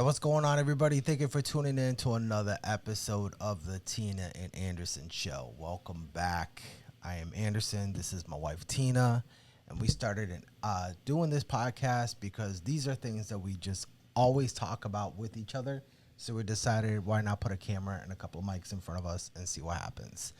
what's going on, everybody? Thank you for tuning in to another episode of the Tina and Anderson Show. Welcome back. I am Anderson. This is my wife, Tina. And we started doing this podcast because these are things that we just always talk about with each other. So we decided, why not put a camera and a couple of mics in front of us and see what happens.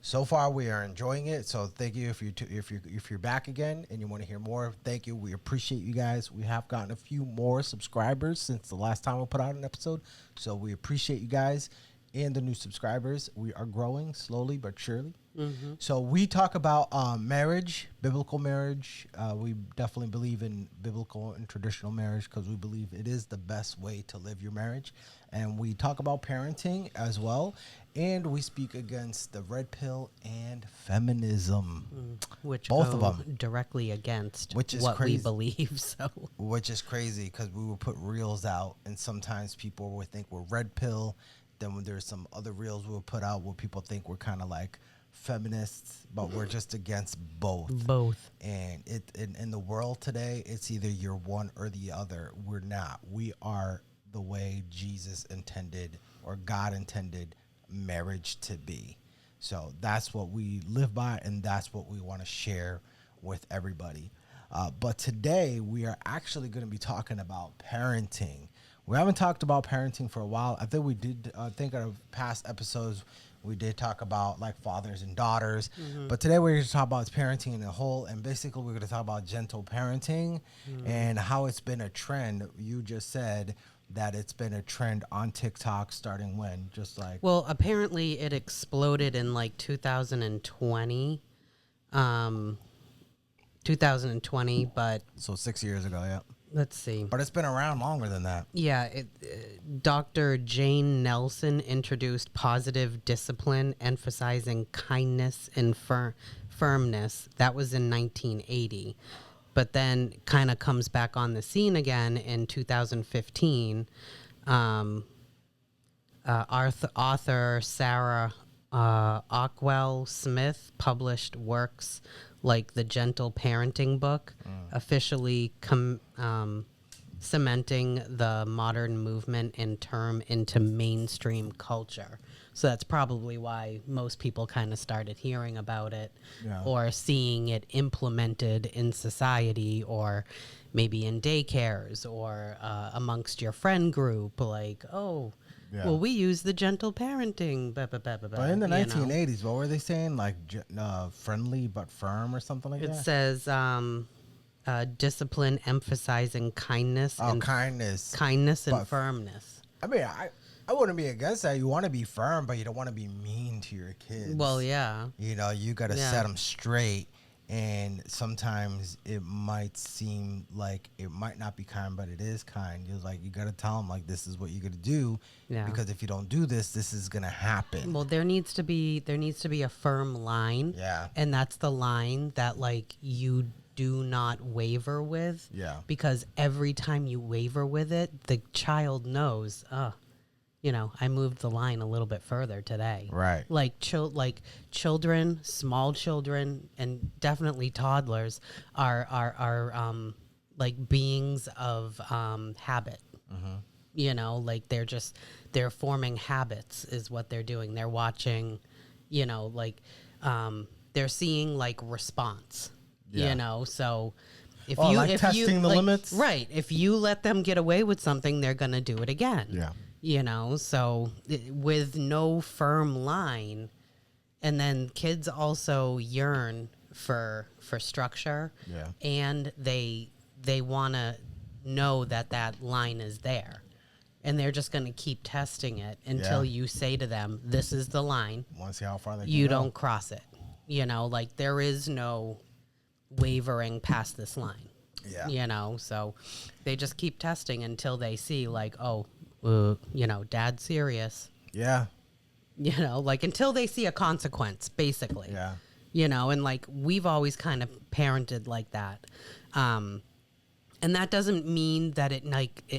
So far, we are enjoying it. So thank you if you're back again and you want to hear more. Thank you. We appreciate you guys. We have gotten a few more subscribers since the last time we put out an episode. So we appreciate you guys and the new subscribers. We are growing slowly but surely. Mm-hmm. So we talk about marriage, biblical marriage. We definitely believe in biblical and traditional marriage because we believe it is the best way to live your marriage. And we talk about parenting as well. And we speak against the red pill and feminism. Which both go of them directly against which is what crazy. we believe. So, which is crazy because we will put reels out and sometimes people will think we're red pill. Then when there's some other reels we'll put out where people think we're kind of like feminists, but we're just against both. And in the world today, it's either you're one or the other. We're not. We are the way Jesus intended or God intended marriage to be. So that's what we live by, and that's what we want to share with everybody. But today we are actually going to be talking about parenting. We haven't talked about parenting for a while. I think we did. I think in past episodes we did talk about like fathers and daughters. Mm-hmm. But today we're going to talk about parenting in a whole, and basically we're going to talk about gentle parenting and how it's been a trend. You just said that it's been a trend on TikTok starting when? Just like... Well, apparently it exploded in like 2020. 2020, but... So 6 years ago, yeah. Let's see. But it's been around longer than that. Yeah. Dr. Jane Nelson introduced positive discipline, emphasizing kindness and firmness. That was in 1980. But then kind of comes back on the scene again in 2015. Author Sarah Ockwell Smith published works like the Gentle Parenting book, officially cementing the modern movement and term into mainstream culture. So that's probably why most people kind of started hearing about it or seeing it implemented in society or maybe in daycares or amongst your friend group. Like, well, we use the gentle parenting. But in the 1980s, what were they saying? Like friendly but firm or something like that? It says discipline emphasizing kindness. Kindness and firmness. I mean, I wouldn't be against that. You want to be firm, but you don't want to be mean to your kids. Well, yeah. You know, you got to set them straight. And sometimes it might seem like it might not be kind, but it is kind. You're like, you got to tell them, like, this is what you're going to do. Yeah. Because if you don't do this, this is going to happen. Well, there needs to be a firm line. Yeah. And that's the line that, like, you do not waver with. Yeah. Because every time you waver with it, the child knows, I moved the line a little bit further today. Right. Like children, small children, and definitely toddlers are like beings of habit. Mm-hmm. Like they're forming habits is what they're doing. They're watching, they're seeing like response. Yeah. So if testing the limits. Right. If you let them get away with something, they're gonna do it again. Yeah. So with no firm line, and then kids also yearn for structure, and they want to know that line is there, and they're just going to keep testing it until you say to them, "This is the line. Want to see how far they you don't cross it." Like there is no wavering past this line. Yeah. So they just keep testing until they see like, dad's serious. Yeah. Like until they see a consequence, basically. Yeah. And like we've always kind of parented like that. And that doesn't mean that it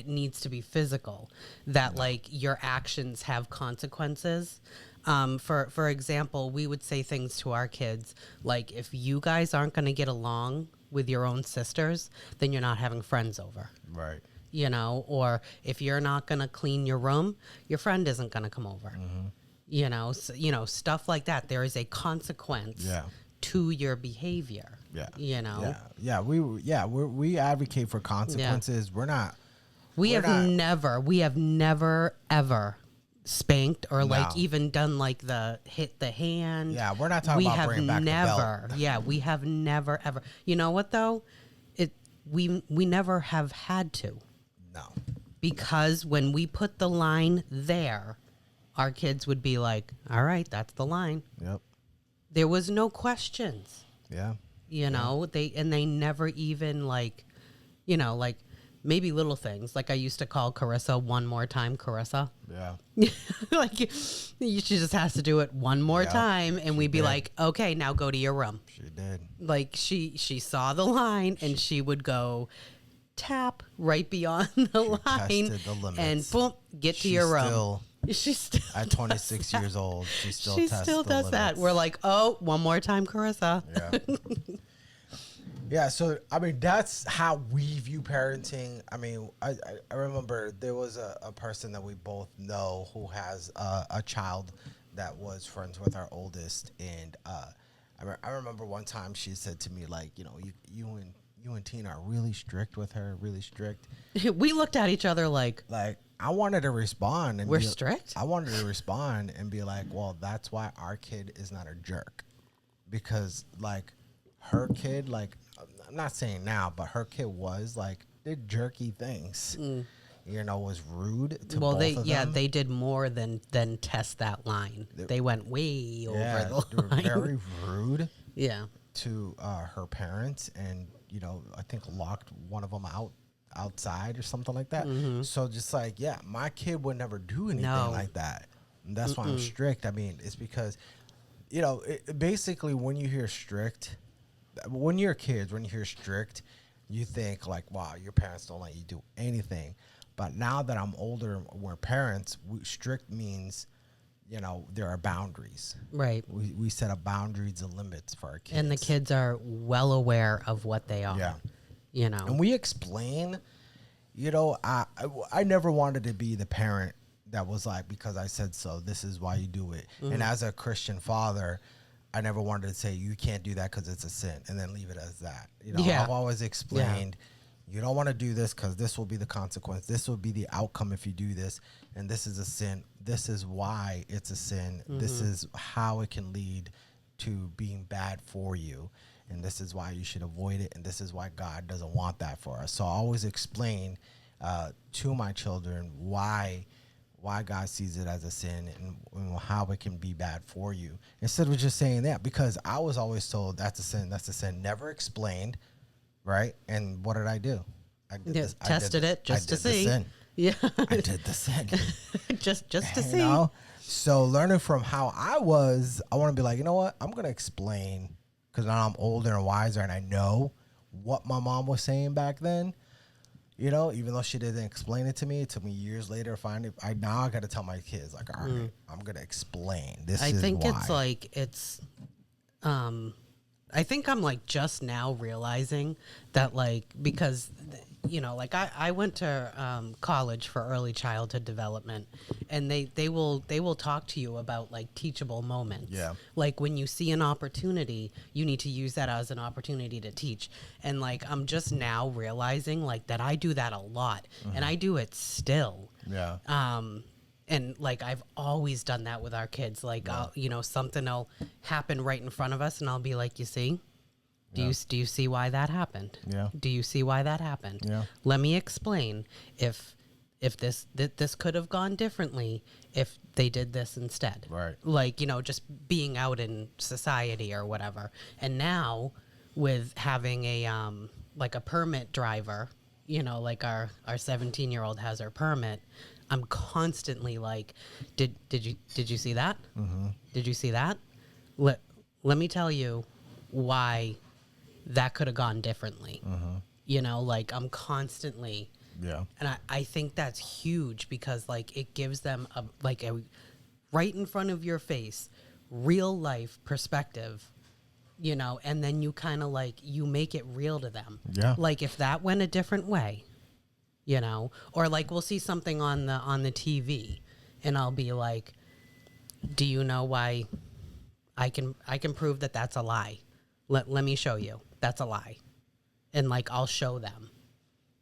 needs to be physical, that like your actions have consequences. For example, we would say things to our kids like, if you guys aren't going to get along with your own sisters, then you're not having friends over. Right. you know, or if you're not going to clean your room, your friend isn't going to come over. You know, so, you know, stuff like that. There is a consequence to your behavior. Yeah. You know. Yeah. We advocate for consequences. Yeah. We have never ever spanked or like even done like the hit the hand. Yeah, we're not talking about bringing back the belt. Yeah, we have never ever. You know what though? We never have had to. No. Because when we put the line there, our kids would be like, "All right, that's the line." Yep. There was no questions. Yeah. You know, they never even like, you know, like maybe little things. Like I used to call Carissa one more time, Carissa. Yeah. Like she just has to do it one more time, and we'd be like, "Okay, now go to your room." She did. Like she saw the line, and she would go tap right beyond the line, tested the limits. And boom, get to your room. She's still at 26 years old. She still does that. We're like, "Oh, one more time, Carissa." Yeah. Yeah, so, I mean, that's how we view parenting. I mean, I remember there was a person that we both know who has a child that was friends with our oldest. And I remember one time she said to me, like, you know, you and Tina are really strict with her, really strict. We looked at each other like I wanted to respond. And we're strict? I wanted to respond and be like, well, that's why our kid is not a jerk. Because, like, her kid, like, I'm not saying now, but her kid was like did jerky things. You know, was rude to both of them. They did more than test that line. They went way over the they were line. very rude. Yeah. To her parents, and you know, I think locked one of them outside or something like that. So just like, yeah, my kid would never do anything like that. And that's why I'm strict. I mean, it's because, you know, basically when you hear strict. When you're kids, when you hear strict, you think like, wow, your parents don't let you do anything. But now that I'm older and we're parents, strict means, you know, there are boundaries. Right. We set up boundaries and limits for our kids. And the kids are well aware of what they are. Yeah. You know. And we explain, you know, I never wanted to be the parent that was like, because I said so, this is why you do it. And as a Christian father, I never wanted to say you can't do that because it's a sin and then leave it as that. You know, I've always explained you don't want to do this because this will be the consequence. This will be the outcome if you do this. And this is a sin. This is why it's a sin. This is how it can lead to being bad for you. And this is why you should avoid it. And this is why God doesn't want that for us. So I always explain to my children why God sees it as a sin and how it can be bad for you. Instead of just saying that, because I was always told that's a sin, never explained, right? And what did I do? I did tested it just to see. Sin. Yeah. I did the sin. just to see. Know? So learning from how I was, I want to be like, you know what? I'm going to explain, because now I'm older and wiser and I know what my mom was saying back then. You know, even though she didn't explain it to me, it took me years later to find it. I got to tell my kids, like, all right, I'm going to explain. I think it's like, I think I'm like just now realizing that, like, because, you know, like I went to college for early childhood development, and they will talk to you about like teachable moments. Yeah. Like when you see an opportunity, you need to use that as an opportunity to teach. And like I'm just now realizing like that I do that a lot, and I do it still. Yeah. And like I've always done that with our kids. Like you know, something will happen right in front of us, and I'll be like, "You see? Do you see why that happened? Yeah. Do you see why that happened? Yeah. Let me explain. If this could have gone differently if they did this instead. Right. Like, you know, just being out in society or whatever. And now with having a like a permit driver, you know, like our 17-year-old has her permit, I'm constantly like, did you see that? Mm-hmm. Did you see that? Let me tell you why that could have gone differently. Mm-hmm. You know, like I'm constantly, and I think that's huge, because like it gives them a right in front of your face, real life perspective, you know, and then you kind of like, you make it real to them. Yeah. Like if that went a different way, you know, or like we'll see something on the TV and I'll be like, do you know why I can prove that that's a lie? Let me show you. That's a lie. And like, I'll show them.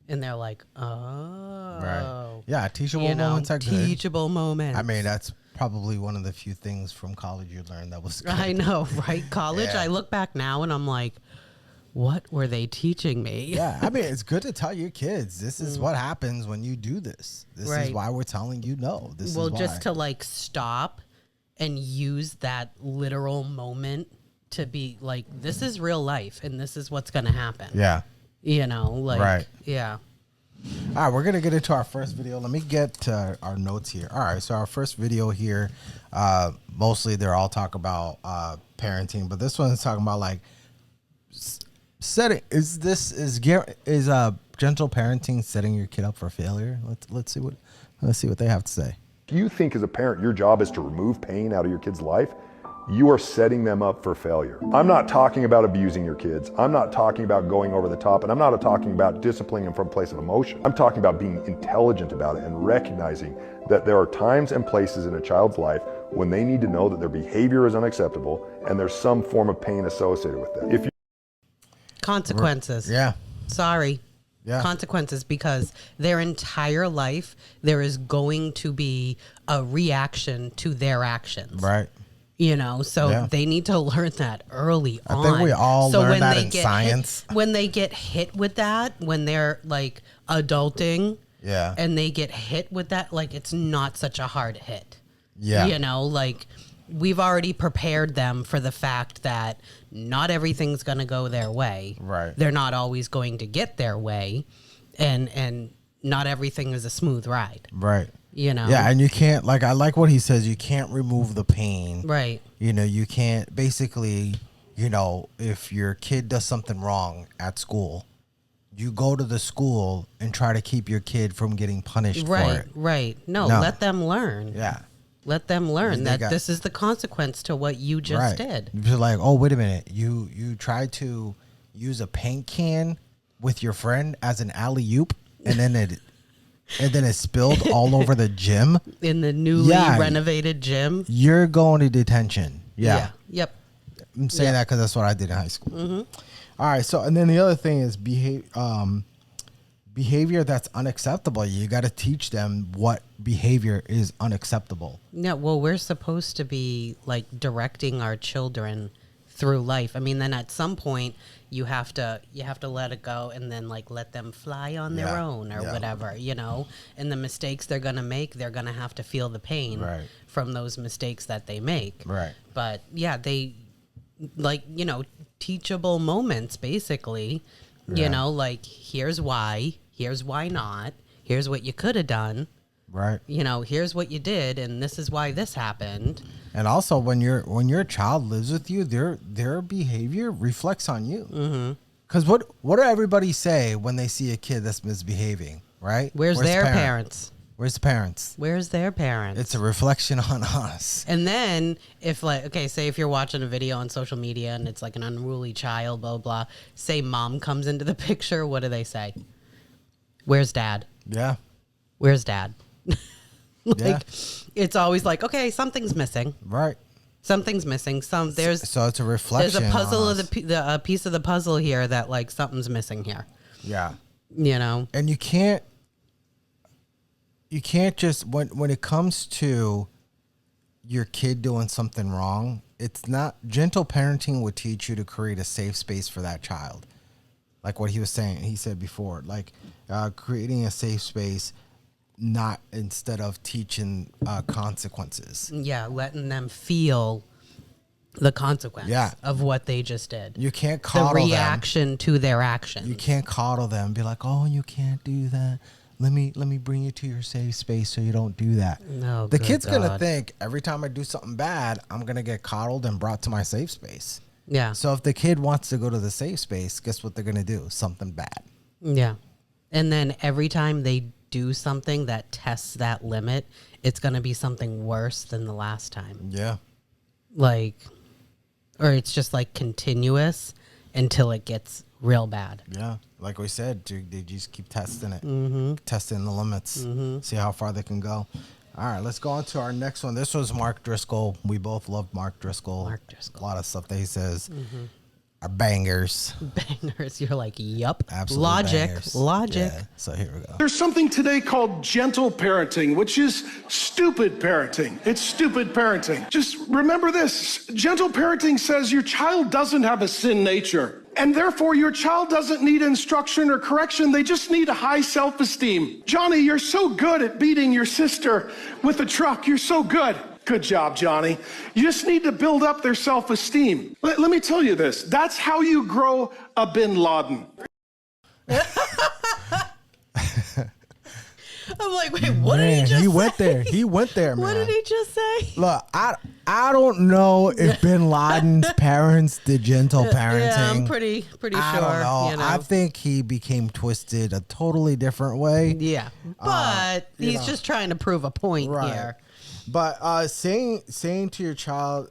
And they're like, oh. Right. Yeah, teachable moments are good. Teachable moments. I mean, that's probably one of the few things from college you learned that was good. I know, right? College, I look back now and I'm like, what were they teaching me? Yeah, I mean, it's good to tell your kids, this is what happens when you do this. This is why we're telling you no. This is why. Well, just to like stop and use that literal moment to be like, this is real life and this is what's going to happen. Yeah. You know, like, yeah. All right, we're going to get into our first video. Let me get our notes here. All right, so our first video here, mostly they're all talking about parenting, but this one is talking about like setting. Is gentle parenting setting your kid up for failure? Let's see what they have to say. If you think as a parent your job is to remove pain out of your kid's life, you are setting them up for failure. I'm not talking about abusing your kids. I'm not talking about going over the top, and I'm not talking about disciplining them from a place of emotion. I'm talking about being intelligent about it and recognizing that there are times and places in a child's life when they need to know that their behavior is unacceptable and there's some form of pain associated with that. If you Consequences. Yeah. Sorry. Yeah. Consequences, because their entire life there is going to be a reaction to their actions. Right. You know, so they need to learn that early on. I think we all learn that in science. When they get hit with that, when they're like adulting, and they get hit with that, like it's not such a hard hit. Yeah. You know, like we've already prepared them for the fact that not everything's going to go their way. Right. They're not always going to get their way, and not everything is a smooth ride. Right. You know? Yeah, and you can't, like, I like what he says, you can't remove the pain. Right. You know, you can't, basically, you know, if your kid does something wrong at school, you go to the school and try to keep your kid from getting punished for it. Right. No, let them learn. Yeah. Let them learn that this is the consequence to what you just did. You're like, oh, wait a minute. You tried to use a paint can with your friend as an alley-oop, and then it spilled all over the gym. In the newly renovated gym. You're going to detention. Yeah. Yep. I'm saying that because that's what I did in high school. Mm-hmm. All right. So, and then the other thing is behavior that's unacceptable. You got to teach them what behavior is unacceptable. Yeah. Well, we're supposed to be like directing our children through life. I mean, then at some point you have to let it go and then like let them fly on their own or whatever, you know, and the mistakes they're going to make, they're going to have to feel the pain from those mistakes that they make. Right. But yeah, they like, you know, teachable moments basically, you know, like here's why not, here's what you could have done. Right. You know, here's what you did, and this is why this happened. And also, when your child lives with you, their behavior reflects on you. Because what do everybody say when they see a kid that's misbehaving? Right? Where's their parents? Where's the parents? Where's their parents? It's a reflection on us. And then if like, okay, say if you're watching a video on social media and it's like an unruly child, blah blah. Say mom comes into the picture. What do they say? Where's dad? Yeah. Where's dad? It's always like, okay, something's missing. Right. Something's missing. So it's a reflection. There's a puzzle of the piece of the puzzle here that like something's missing here. Yeah. You know. And you can't just when it comes to your kid doing something wrong, it's not gentle parenting would teach you to create a safe space for that child. Like what he was saying, he said before, like creating a safe space. Not instead of teaching consequences. Yeah, letting them feel the consequence of what they just did. You can't coddle them. The reaction to their actions. You can't coddle them. Be like, oh, you can't do that. Let me bring you to your safe space so you don't do that. No, the kid's going to think every time I do something bad, I'm going to get coddled and brought to my safe space. Yeah. So if the kid wants to go to the safe space, guess what they're going to do? Something bad. Yeah. And then every time they do something that tests that limit, it's going to be something worse than the last time. Yeah. Like, or it's just like continuous until it gets real bad. Yeah. like we said, they just keep testing it, testing the limits, see how far they can go. All right, let's go on to our next one. This was Mark Driscoll. We both love Mark Driscoll. A lot of stuff that he says are bangers. Bangers. You're like, yup. Absolutely. Logic. Yeah, so here we go. There's something today called gentle parenting, which is stupid parenting. It's stupid parenting. Just remember this. Gentle parenting says your child doesn't have a sin nature. And therefore, your child doesn't need instruction or correction. They just need a high self-esteem. Johnny, you're so good at beating your sister with a truck. You're so good. Good job, Johnny. You just need to build up their self-esteem. Let me tell you this. That's how you grow a bin Laden. I'm like, wait, what did he just say? He went there, man. What did he just say? Look, I don't know if Bin Laden's parents did gentle parenting. Yeah, I'm pretty sure. I don't know. You know. I think he became twisted a totally different way. Yeah, but he's just trying to prove a point here. But saying to your child,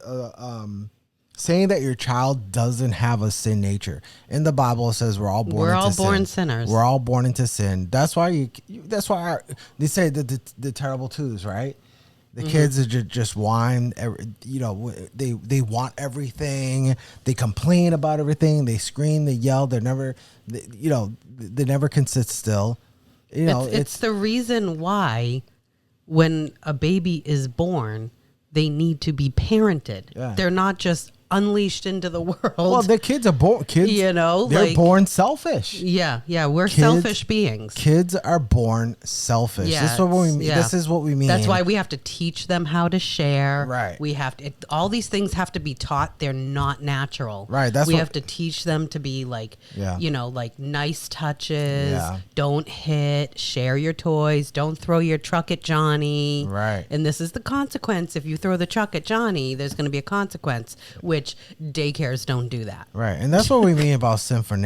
saying that your child doesn't have a sin nature. In the Bible, it says we're all born sinners. We're all born into sin. That's why they say the terrible twos, right? The kids are just whine. You know, they want everything. They complain about everything. They scream. They yell. They never can sit still. You know, it's the reason why when a baby is born, they need to be parented. Yeah. They're not just unleashed into the world. Well, the kids are born. Kids, you know, they're born selfish. Yeah, we're selfish beings. Kids are born selfish. Yeah, this is what we mean. That's why we have to teach them how to share. Right. We have to. All these things have to be taught. They're not natural. Right. We have to teach them to be like, like nice touches. Yeah. Don't hit. Share your toys. Don't throw your truck at Johnny. Right. And this is the consequence. If you throw the truck at Johnny, there's going to be a consequence. Which daycares don't do that. Right. And that's what we mean about sinful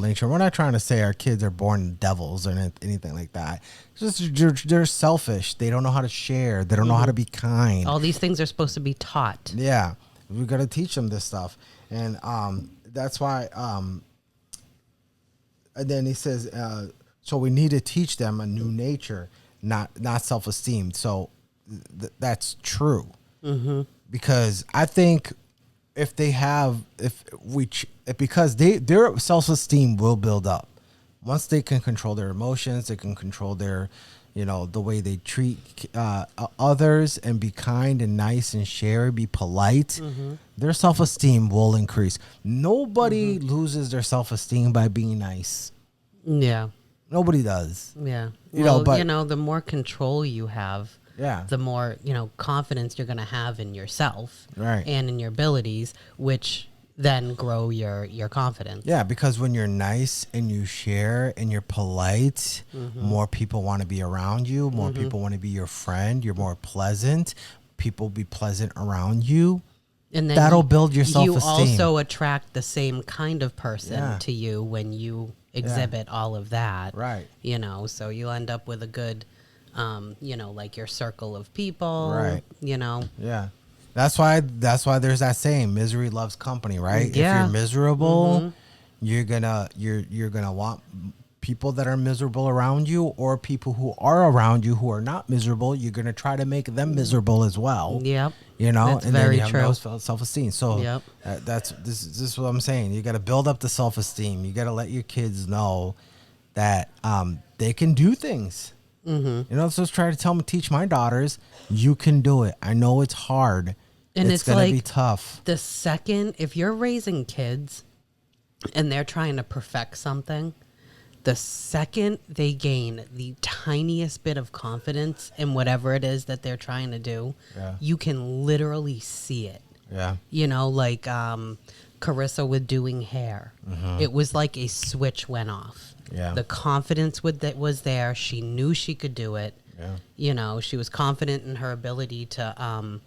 nature. We're not trying to say our kids are born devils or anything like that. It's just they're selfish. They don't know how to share. They don't know how to be kind. All these things are supposed to be taught. Yeah. We got to teach them this stuff. And that's why and then he says so we need to teach them a new nature, not self-esteem. So that's true. Because I think because their self-esteem will build up once they can control their emotions, they can control their, the way they treat others and be kind and nice and share, be polite. Their self-esteem will increase. Nobody loses their self-esteem by being nice. Yeah. Nobody does. Yeah. The more control you have, the more, confidence you're going to have in yourself and in your abilities, which then grow your confidence. Yeah, because when you're nice and you share and you're polite, more people want to be around you. More people want to be your friend. You're more pleasant. People be pleasant around you. And then that'll build your self-esteem. You also attract the same kind of person to you when you exhibit all of that. Right. So you'll end up with a good... like your circle of people, right? Yeah. That's why there's that saying, misery loves company, right? Yeah. If you're miserable, you're gonna want people that are miserable around you, or people who are around you who are not miserable. You're gonna try to make them miserable as well. Yep. That's and very then you true. have no self-esteem. So this is what I'm saying. You got to build up the self-esteem. You got to let your kids know that they can do things. So try to teach my daughters, you can do it. I know it's hard. And it's going to be tough. The second, if you're raising kids and they're trying to perfect something, the second they gain the tiniest bit of confidence in whatever it is that they're trying to do, you can literally see it. Yeah. Like Carissa with doing hair. It was like a switch went off. Yeah. The confidence that was there. She knew she could do it. Yeah. She was confident in her ability to,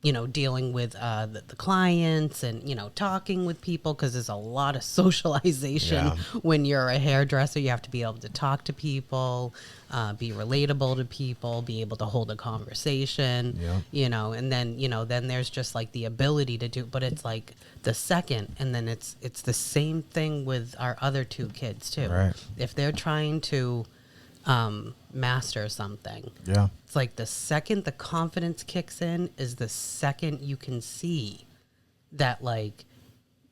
dealing with the clients and, talking with people, because there's a lot of socialization when you're a hairdresser. You have to be able to talk to people, be relatable to people, be able to hold a conversation, and then there's just like the ability to do, but it's like the second, and then it's the same thing with our other two kids too. Right. If they're trying to master something, it's like the second the confidence kicks in is the second you can see that like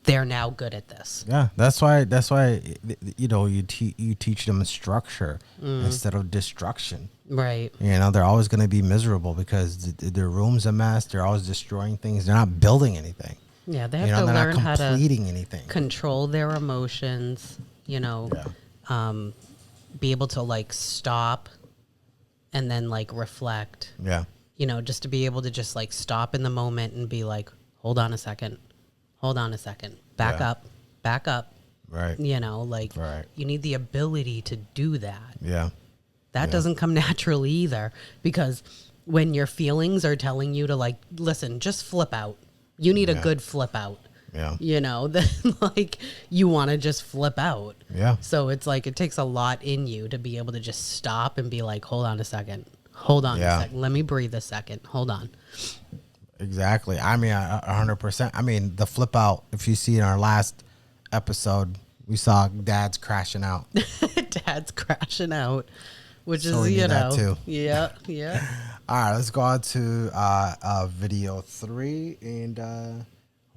they're now good at this. That's why you teach them structure instead of destruction. Right. They're always going to be miserable because their room's a mess. They're always destroying things. They're not building anything. Yeah, they have to they're learn not how to completing anything. Control their emotions, be able to like stop and then like reflect. Yeah. Just to be able to just like stop in the moment and be like, hold on a second, back up. Right. Right. You need the ability to do that. Yeah. That doesn't come naturally either, because when your feelings are telling you to like, listen, just flip out. You need a good flip out. Yeah. Then like you want to just flip out. Yeah. So it's like it takes a lot in you to be able to just stop and be like, hold on a second. Hold on a second. Let me breathe a second. Hold on. Exactly. I mean, 100%. I mean, the flip out, if you see in our last episode, we saw Dad's crashing out. Dad's crashing out, which So is, that too. Yeah. All right, let's go on to video 3 and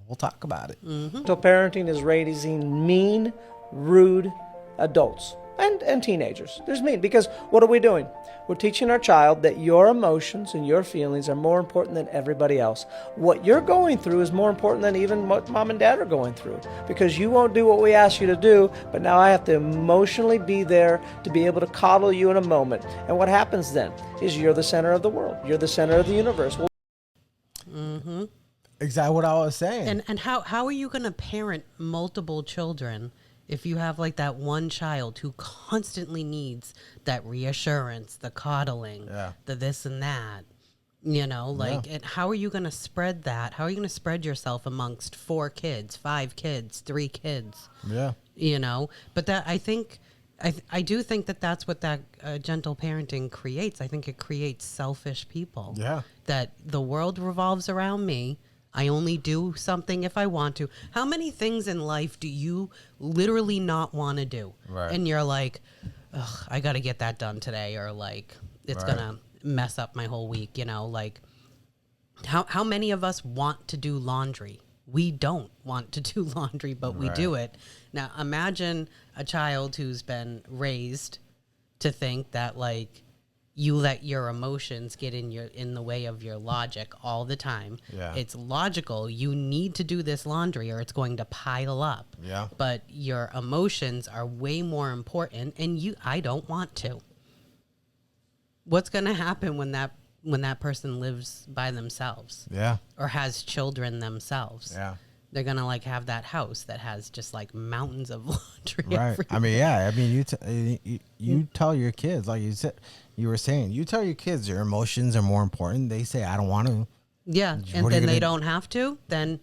we'll talk about it. So parenting is raising mean, rude adults and teenagers. There's mean, because what are we doing? We're teaching our child that your emotions and your feelings are more important than everybody else. What you're going through is more important than even what mom and dad are going through, because you won't do what we ask you to do, but now I have to emotionally be there to be able to coddle you in a moment. And what happens then is you're the center of the world. You're the center of the universe. Exactly what I was saying. And how are you going to parent multiple children if you have like that one child who constantly needs that reassurance, the coddling, the this and that, and how are you going to spread that? How are you going to spread yourself amongst 4 kids, 5 kids, 3 kids? Yeah. But that I do think that that's what that gentle parenting creates. I think it creates selfish people. Yeah. That the world revolves around me. I only do something if I want to. How many things in life do you literally not want to do? Right. And you're like, ugh, I got to get that done today, or like it's going to mess up my whole week, like how many of us want to do laundry? We don't want to do laundry, but we do it. Now, imagine a child who's been raised to think that like you let your emotions get in the way of your logic all the time. Yeah. It's logical. You need to do this laundry or it's going to pile up. Yeah. But your emotions are way more important, and I don't want to. What's going to happen when that person lives by themselves? Yeah. Or has children themselves? Yeah. They're going to like have that house that has just like mountains of laundry. Right. everywhere. I mean, yeah. I mean, you tell your kids, like you were saying, you tell your kids your emotions are more important. They say, I don't want to. Yeah. And then they don't have to. Then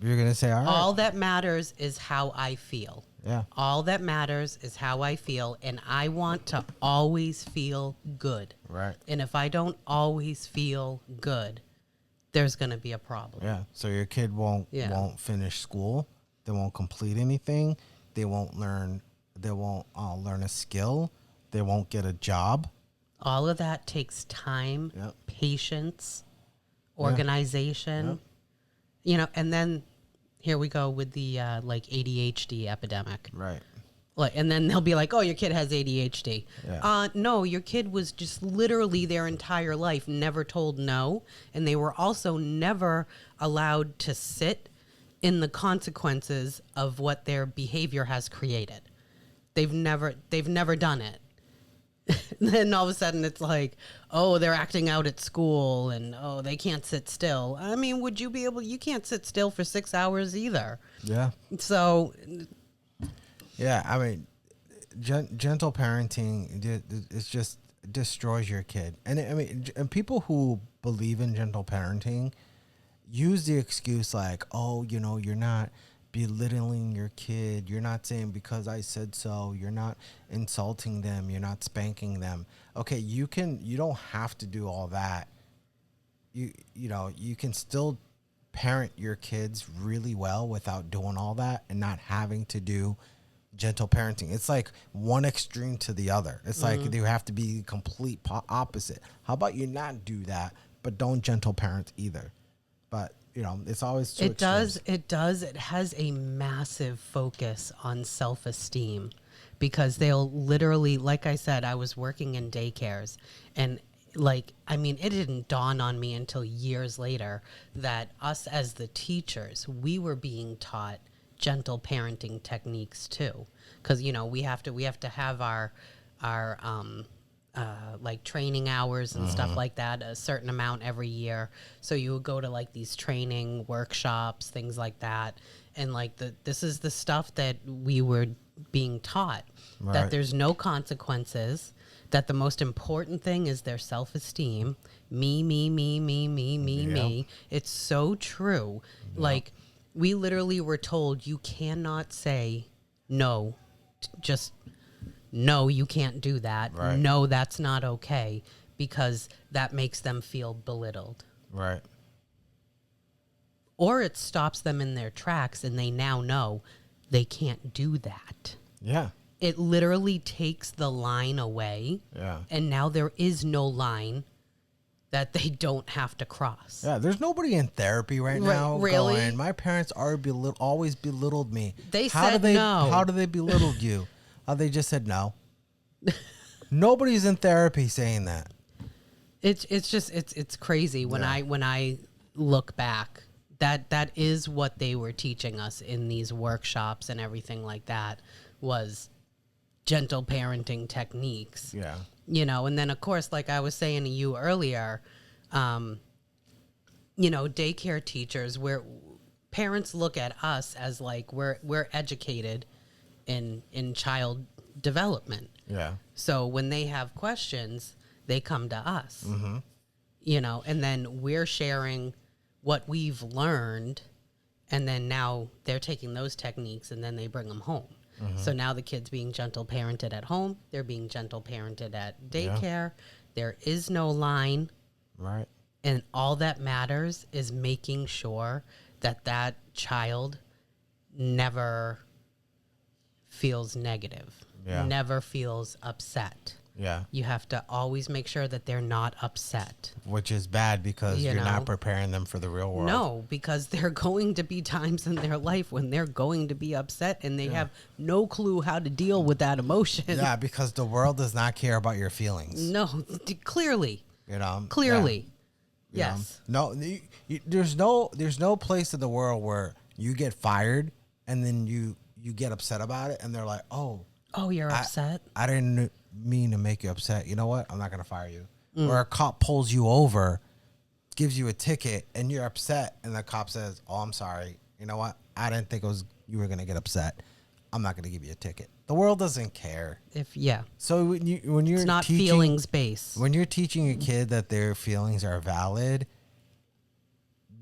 you're going to say, all right. All that matters is how I feel. Yeah. All that matters is how I feel. And I want to always feel good. Right. And if I don't always feel good, there's going to be a problem. Yeah. So your kid won't finish school. They won't complete anything. They won't learn. They won't learn a skill. They won't get a job. All of that takes time, patience, organization, and then here we go with the like ADHD epidemic. Right. Like, and then they'll be like, oh, your kid has ADHD. Yeah. No, your kid was just literally their entire life never told no. And they were also never allowed to sit in the consequences of what their behavior has created. They've never done it. Then all of a sudden it's like, oh, they're acting out at school and, oh, they can't sit still. I mean, would you be able, you can't sit still for 6 hours either. Yeah. So... Yeah, I mean, gentle parenting, it just destroys your kid. And I mean, and people who believe in gentle parenting, use the excuse like, oh, you're not belittling your kid. You're not saying because I said so. You're not insulting them. You're not spanking them. Okay, you don't have to do all that. You can still parent your kids really well without doing all that and not having to do gentle parenting. It's like one extreme to the other. It's like you have to be complete opposite. How about you not do that, but don't gentle parent either? But it's always two extremes. It has a massive focus on self-esteem, because they'll literally, like I said, I was working in daycares, and it didn't dawn on me until years later that us as the teachers, we were being taught gentle parenting techniques too, because we have to have our like training hours and stuff like that, a certain amount every year. So you would go to like these training workshops, things like that, and this is the stuff that we were being taught, that there's no consequences, that the most important thing is their self-esteem. Me. It's so true. Like, we literally were told you cannot say no, just no, you can't do that. Right. No, that's not okay, because that makes them feel belittled. Right. Or it stops them in their tracks and they now know they can't do that. Yeah. It literally takes the line away. Yeah. And now there is no line that they don't have to cross. Yeah, there's nobody in therapy right now really? going, my parents always belittled me. They said no. How do they belittled you? They just said no. Nobody's in therapy saying that. It's crazy when I look back. That is what they were teaching us in these workshops and everything like that, was gentle parenting techniques. Yeah. And then of course, like I was saying to you earlier, daycare teachers, where parents look at us as like we're educated in child development. Yeah. So when they have questions, they come to us. Mm-hmm. And then we're sharing what we've learned, and then now they're taking those techniques and then they bring them home. Mm-hmm. So now the kid's being gentle parented at home. They're being gentle parented at daycare. Yeah. There is no line. Right. And all that matters is making sure that child never feels negative, never feels upset. Yeah. You have to always make sure that they're not upset. Which is bad, because you're not preparing them for the real world. No, because there are going to be times in their life when they're going to be upset and they have no clue how to deal with that emotion. Yeah, because the world does not care about your feelings. No, clearly. Clearly. Yeah. Yes. No, there's no place in the world where you get fired and then you get upset about it and they're like, oh, you're upset? I didn't mean to make you upset. You know what? I'm not going to fire you. Or a cop pulls you over, gives you a ticket, and you're upset, and the cop says, oh, I'm sorry. You know what? I didn't think you were going to get upset. I'm not going to give you a ticket. The world doesn't care. So when you're it's not teaching, feelings based. When you're teaching a kid that their feelings are valid,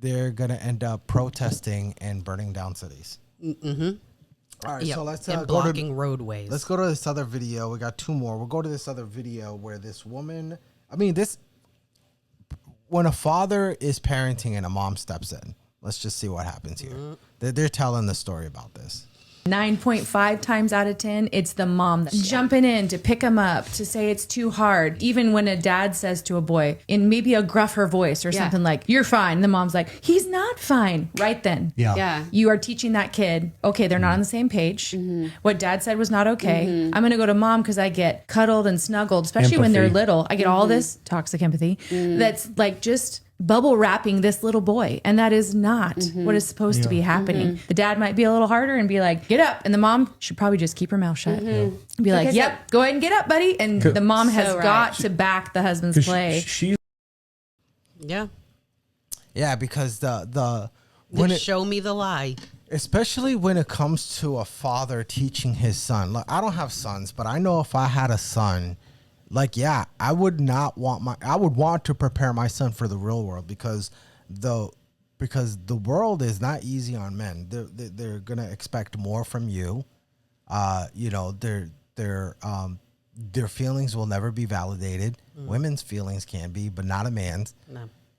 they're going to end up protesting and burning down cities. Mm-hmm. All right, so let's blocking roadways. Let's go to this other video. We got two more. We'll go to this other video where this woman, when a father is parenting and a mom steps in, let's just see what happens here. They're telling the story about this. 9.5 times out of 10, it's the mom that's jumping in to pick him up, to say it's too hard. Even when a dad says to a boy in maybe a gruffer voice or something like, you're fine. The mom's like, he's not fine. Right then. Yeah. You are teaching that kid, okay, they're not on the same page. Mm-hmm. What dad said was not okay. Mm-hmm. I'm going to go to mom because I get cuddled and snuggled, especially when they're little. I get all this toxic empathy that's like just bubble wrapping this little boy, and that is not what is supposed to be happening. The dad might be a little harder and be like, get up, and the mom should probably just keep her mouth shut. Be like, yep, go ahead and get up, buddy. And the mom has got to back the husband's play. Because show me the lie. Especially when it comes to a father teaching his son. Like, I don't have sons, but I know if I had a son, I would want to prepare my son for the real world, because the because the world is not easy on men. They're gonna expect more from you. Their feelings will never be validated. Women's feelings can be, but not a man's.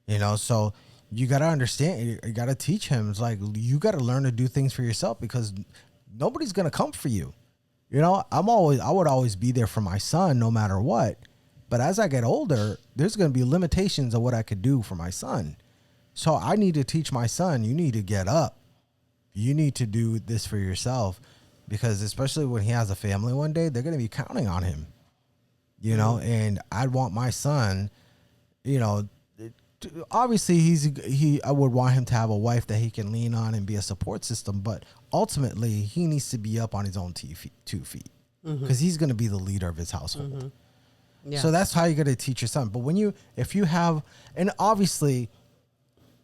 No. So you got to understand, you got to teach him. It's like, you got to learn to do things for yourself, because nobody's going to come for you. I would always be there for my son no matter what. But as I get older, there's going to be limitations of what I could do for my son. So I need to teach my son, you need to get up. You need to do this for yourself, because especially when he has a family one day, they're going to be counting on him, and I'd want my son, obviously I would want him to have a wife that he can lean on and be a support system, but ultimately he needs to be up on his own 2 feet, because he's going to be the leader of his household. Yeah. So that's how you're going to teach your son. But if you have, and obviously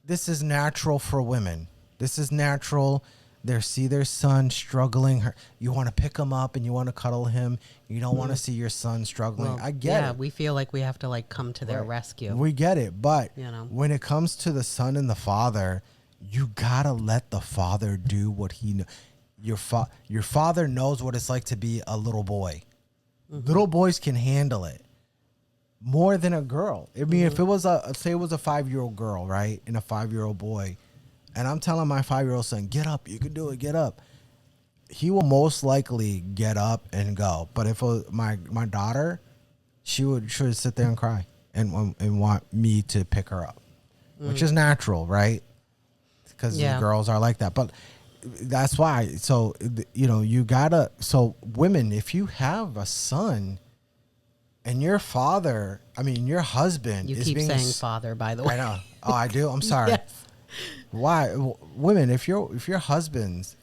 this is natural for women. This is natural. They see their son struggling. You want to pick him up and you want to cuddle him. You don't want to see your son struggling. Well, I get it. Yeah, we feel like we have to come to their rescue. We get it. But when it comes to the son and the father, you got to let the father do what he knows. Your father knows what it's like to be a little boy. Little boys can handle it more than a girl. I mean, if it was say it was a 5-year-old girl, right? And a 5-year-old boy, and I'm telling my 5-year-old son, get up, you can do it, get up. He will most likely get up and go. But if it was my daughter, she would sit there and cry and want me to pick her up, which is natural, right? Because the girls are like that. But that's why. So, you gotta, so women, if you have a son and your husband you is keep being saying father, by the way. I know. Oh, I do? I'm sorry. Yes. Why, women, if your husbands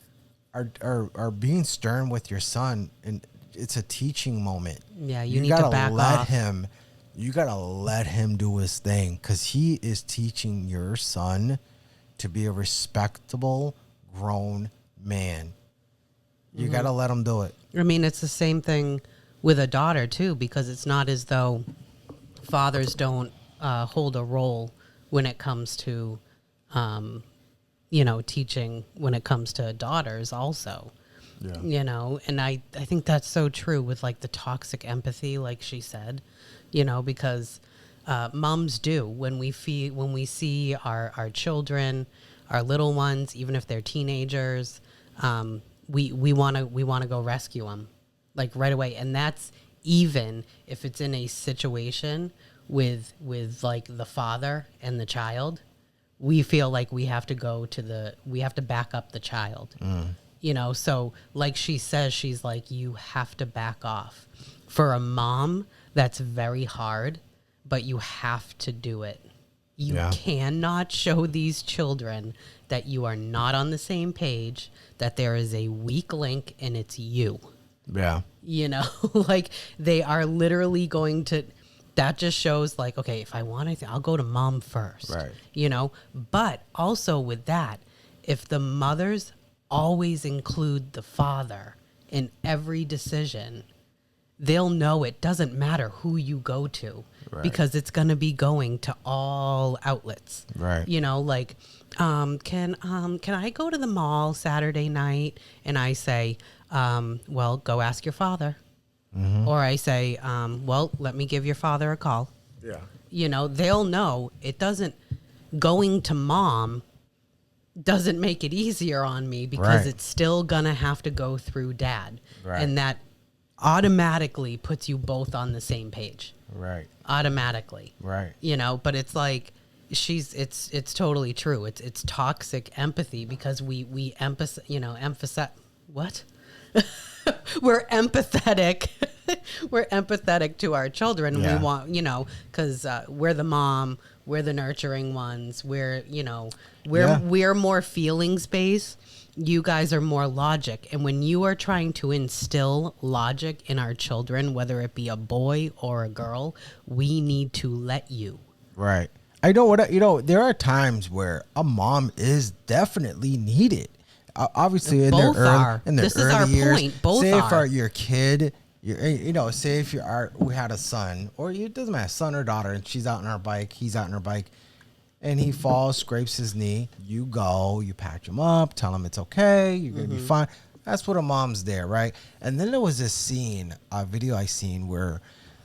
are being stern with your son, and it's a teaching moment. Yeah, you need to back off. You gotta let him do his thing, because he is teaching your son to be a respectable, grown man. You gotta let him do it. I mean, it's the same thing with a daughter too, because it's not as though fathers don't hold a role when it comes to teaching when it comes to daughters also. And I think that's so true with the toxic empathy, like she said, because moms do, when we see our children, our little ones, even if they're teenagers, we want to go rescue them right away. And that's even if it's in a situation with the father and the child. We feel like we have to back up the child, so like she says, she's like, you have to back off. For a mom, that's very hard, but you have to do it. You cannot show these children that you are not on the same page, that there is a weak link, and it's you. Yeah. They are literally going to, that just shows okay, if I want anything, I'll go to mom first. Right. But also with that, if the mothers always include the father in every decision, they'll know it doesn't matter who you go to, because it's going to be going to all outlets. Right. Can I go to the mall Saturday night? And I say, well, go ask your father. Or I say, well, let me give your father a call. Yeah. They'll know it doesn't, going to mom doesn't make it easier on me, because it's still going to have to go through dad. Right. And that automatically puts you both on the same page. Right. Automatically. Right. But it's it's totally true. It's toxic empathy, because we emphasize what? We're empathetic. We're empathetic to our children. Yeah. We want, because we're the mom, we're the nurturing ones. We're more feelings based. You guys are more logic. And when you are trying to instill logic in our children, whether it be a boy or a girl, we need to let you. Right. I know there are times where a mom is definitely needed. Obviously, in their early years. Point. Both say are. For your kid, say if we had a son, or it doesn't matter, son or daughter, and she's out on her bike, he's out on her bike, and he falls, scrapes his knee. You go, you patch him up, tell him it's okay, you're going to be fine. That's what a mom's there, right? And then there was this scene, a video I seen where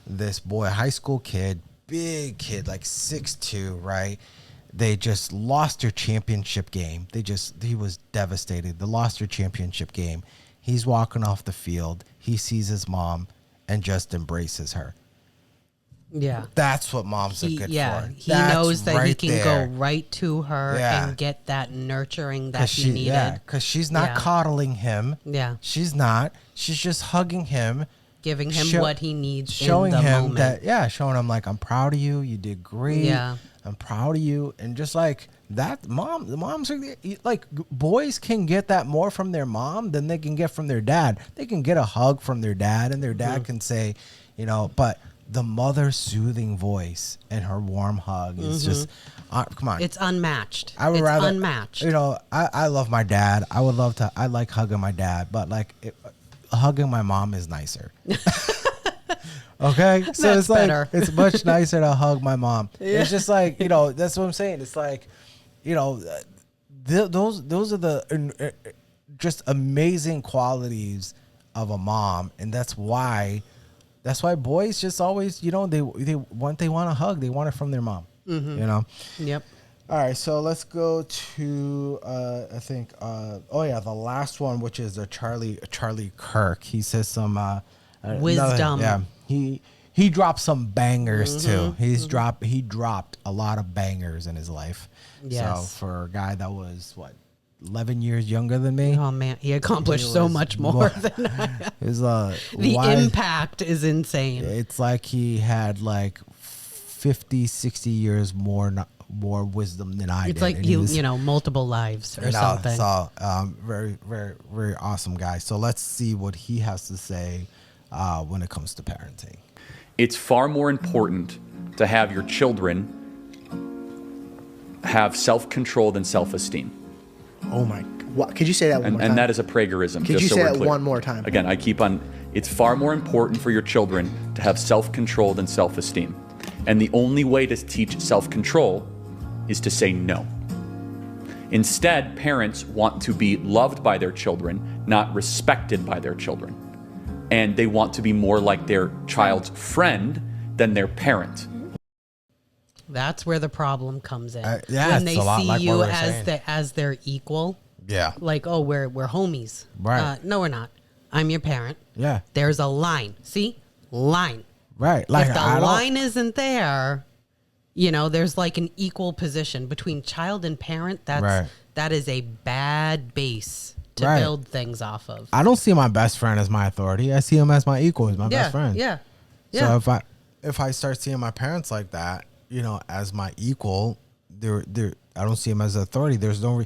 this boy, high school kid, big kid, like 6'2", right? They just lost their championship game. He was devastated. They lost their championship game. He's walking off the field. He sees his mom and just embraces her. Yeah. That's what moms are good for. He knows that he can go right to her and get that nurturing that he needed. Yeah, because she's not coddling him. Yeah. She's not. She's just hugging him. Giving him what he needs showing in the him moment. showing him like, I'm proud of you. You did great. Yeah. I'm proud of you. And just like that, the moms are like, boys can get that more from their mom than they can get from their dad. They can get a hug from their dad, and their dad can say, but the mother's soothing voice and her warm hug is just, come on. It's unmatched. I would it's rather, unmatched. I love my dad. I like hugging my dad, but like hugging my mom is nicer. Okay, so it's like better. It's much nicer to hug my mom. Yeah. It's just like that's what I'm saying. It's like those are the just amazing qualities of a mom, and that's why boys just always they want a hug. They want it from their mom. Yep. All right, so let's go to I think the last one, which is Charlie Kirk. He says some wisdom. He dropped some bangers too. He dropped a lot of bangers in his life. Yes. So for a guy that was 11 years younger than me. Oh man, he accomplished so much more than I. The impact is insane. It's like he had like 50, 60 years more wisdom than I did. It's like multiple lives or something. So very, very, very awesome guy. So let's see what he has to say when it comes to parenting. It's far more important to have your children have self-control than self-esteem. Oh my! What? Could you say that one more time? And that is a Pragerism. Could you say that one more time? Again, I keep on. It's far more important for your children to have self-control than self-esteem. And the only way to teach self-control is to say no. Instead, parents want to be loved by their children, not respected by their children. And they want to be more like their child's friend than their parent. That's where the problem comes in. When they see you as their equal. Yeah. Like, oh, we're homies. Right. No, we're not. I'm your parent. Yeah. There's a line. See? Line. Right. Like, if the line isn't there, there's like an equal position between child and parent. That is a bad base to build things off of. I don't see my best friend as my authority. I see him as my equal, as my best friend. Yeah. So if I start seeing my parents like that, as my equal, I don't see him as authority. There's no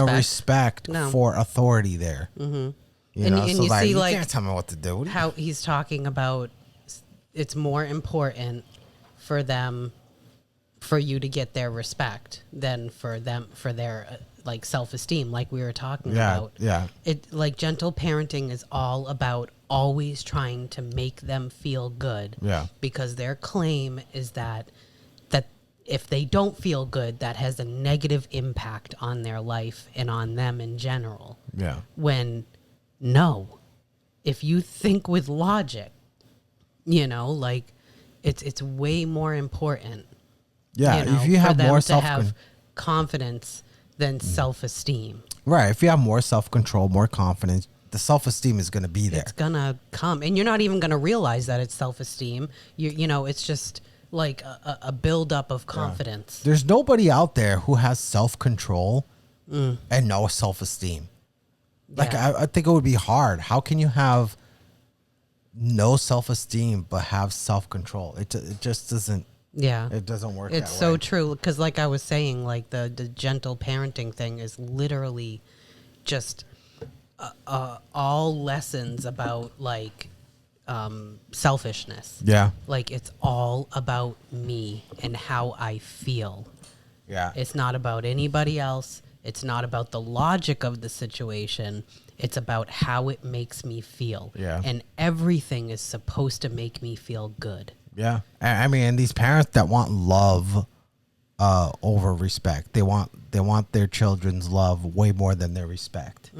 respect for authority there. Mm-hmm. And so you see, you can't tell me what to do. How he's talking about it's more important for you to get their respect than for their self-esteem, like we were talking about. Yeah. It like gentle parenting is all about always trying to make them feel good. Yeah. Because their claim is that if they don't feel good, that has a negative impact on their life and on them in general. Yeah. When no, if you think with logic, it's way more important. Yeah, if you have more have confidence than self-esteem. Right. If you have more self-control, more confidence, the self-esteem is going to be there. It's going to come. And you're not even going to realize that it's self-esteem. It's just like a buildup of confidence. Yeah. There's nobody out there who has self-control and no self-esteem. Like, I think it would be hard. How can you have no self-esteem but have self-control? It just doesn't. Yeah, it doesn't work. It's so true because, like I was saying, like the gentle parenting thing is literally just all lessons about selfishness. Yeah, like it's all about me and how I feel. Yeah, it's not about anybody else. It's not about the logic of the situation. It's about how it makes me feel. Yeah, and everything is supposed to make me feel good. Yeah. I mean, these parents that want love over respect. They want their children's love way more than their respect.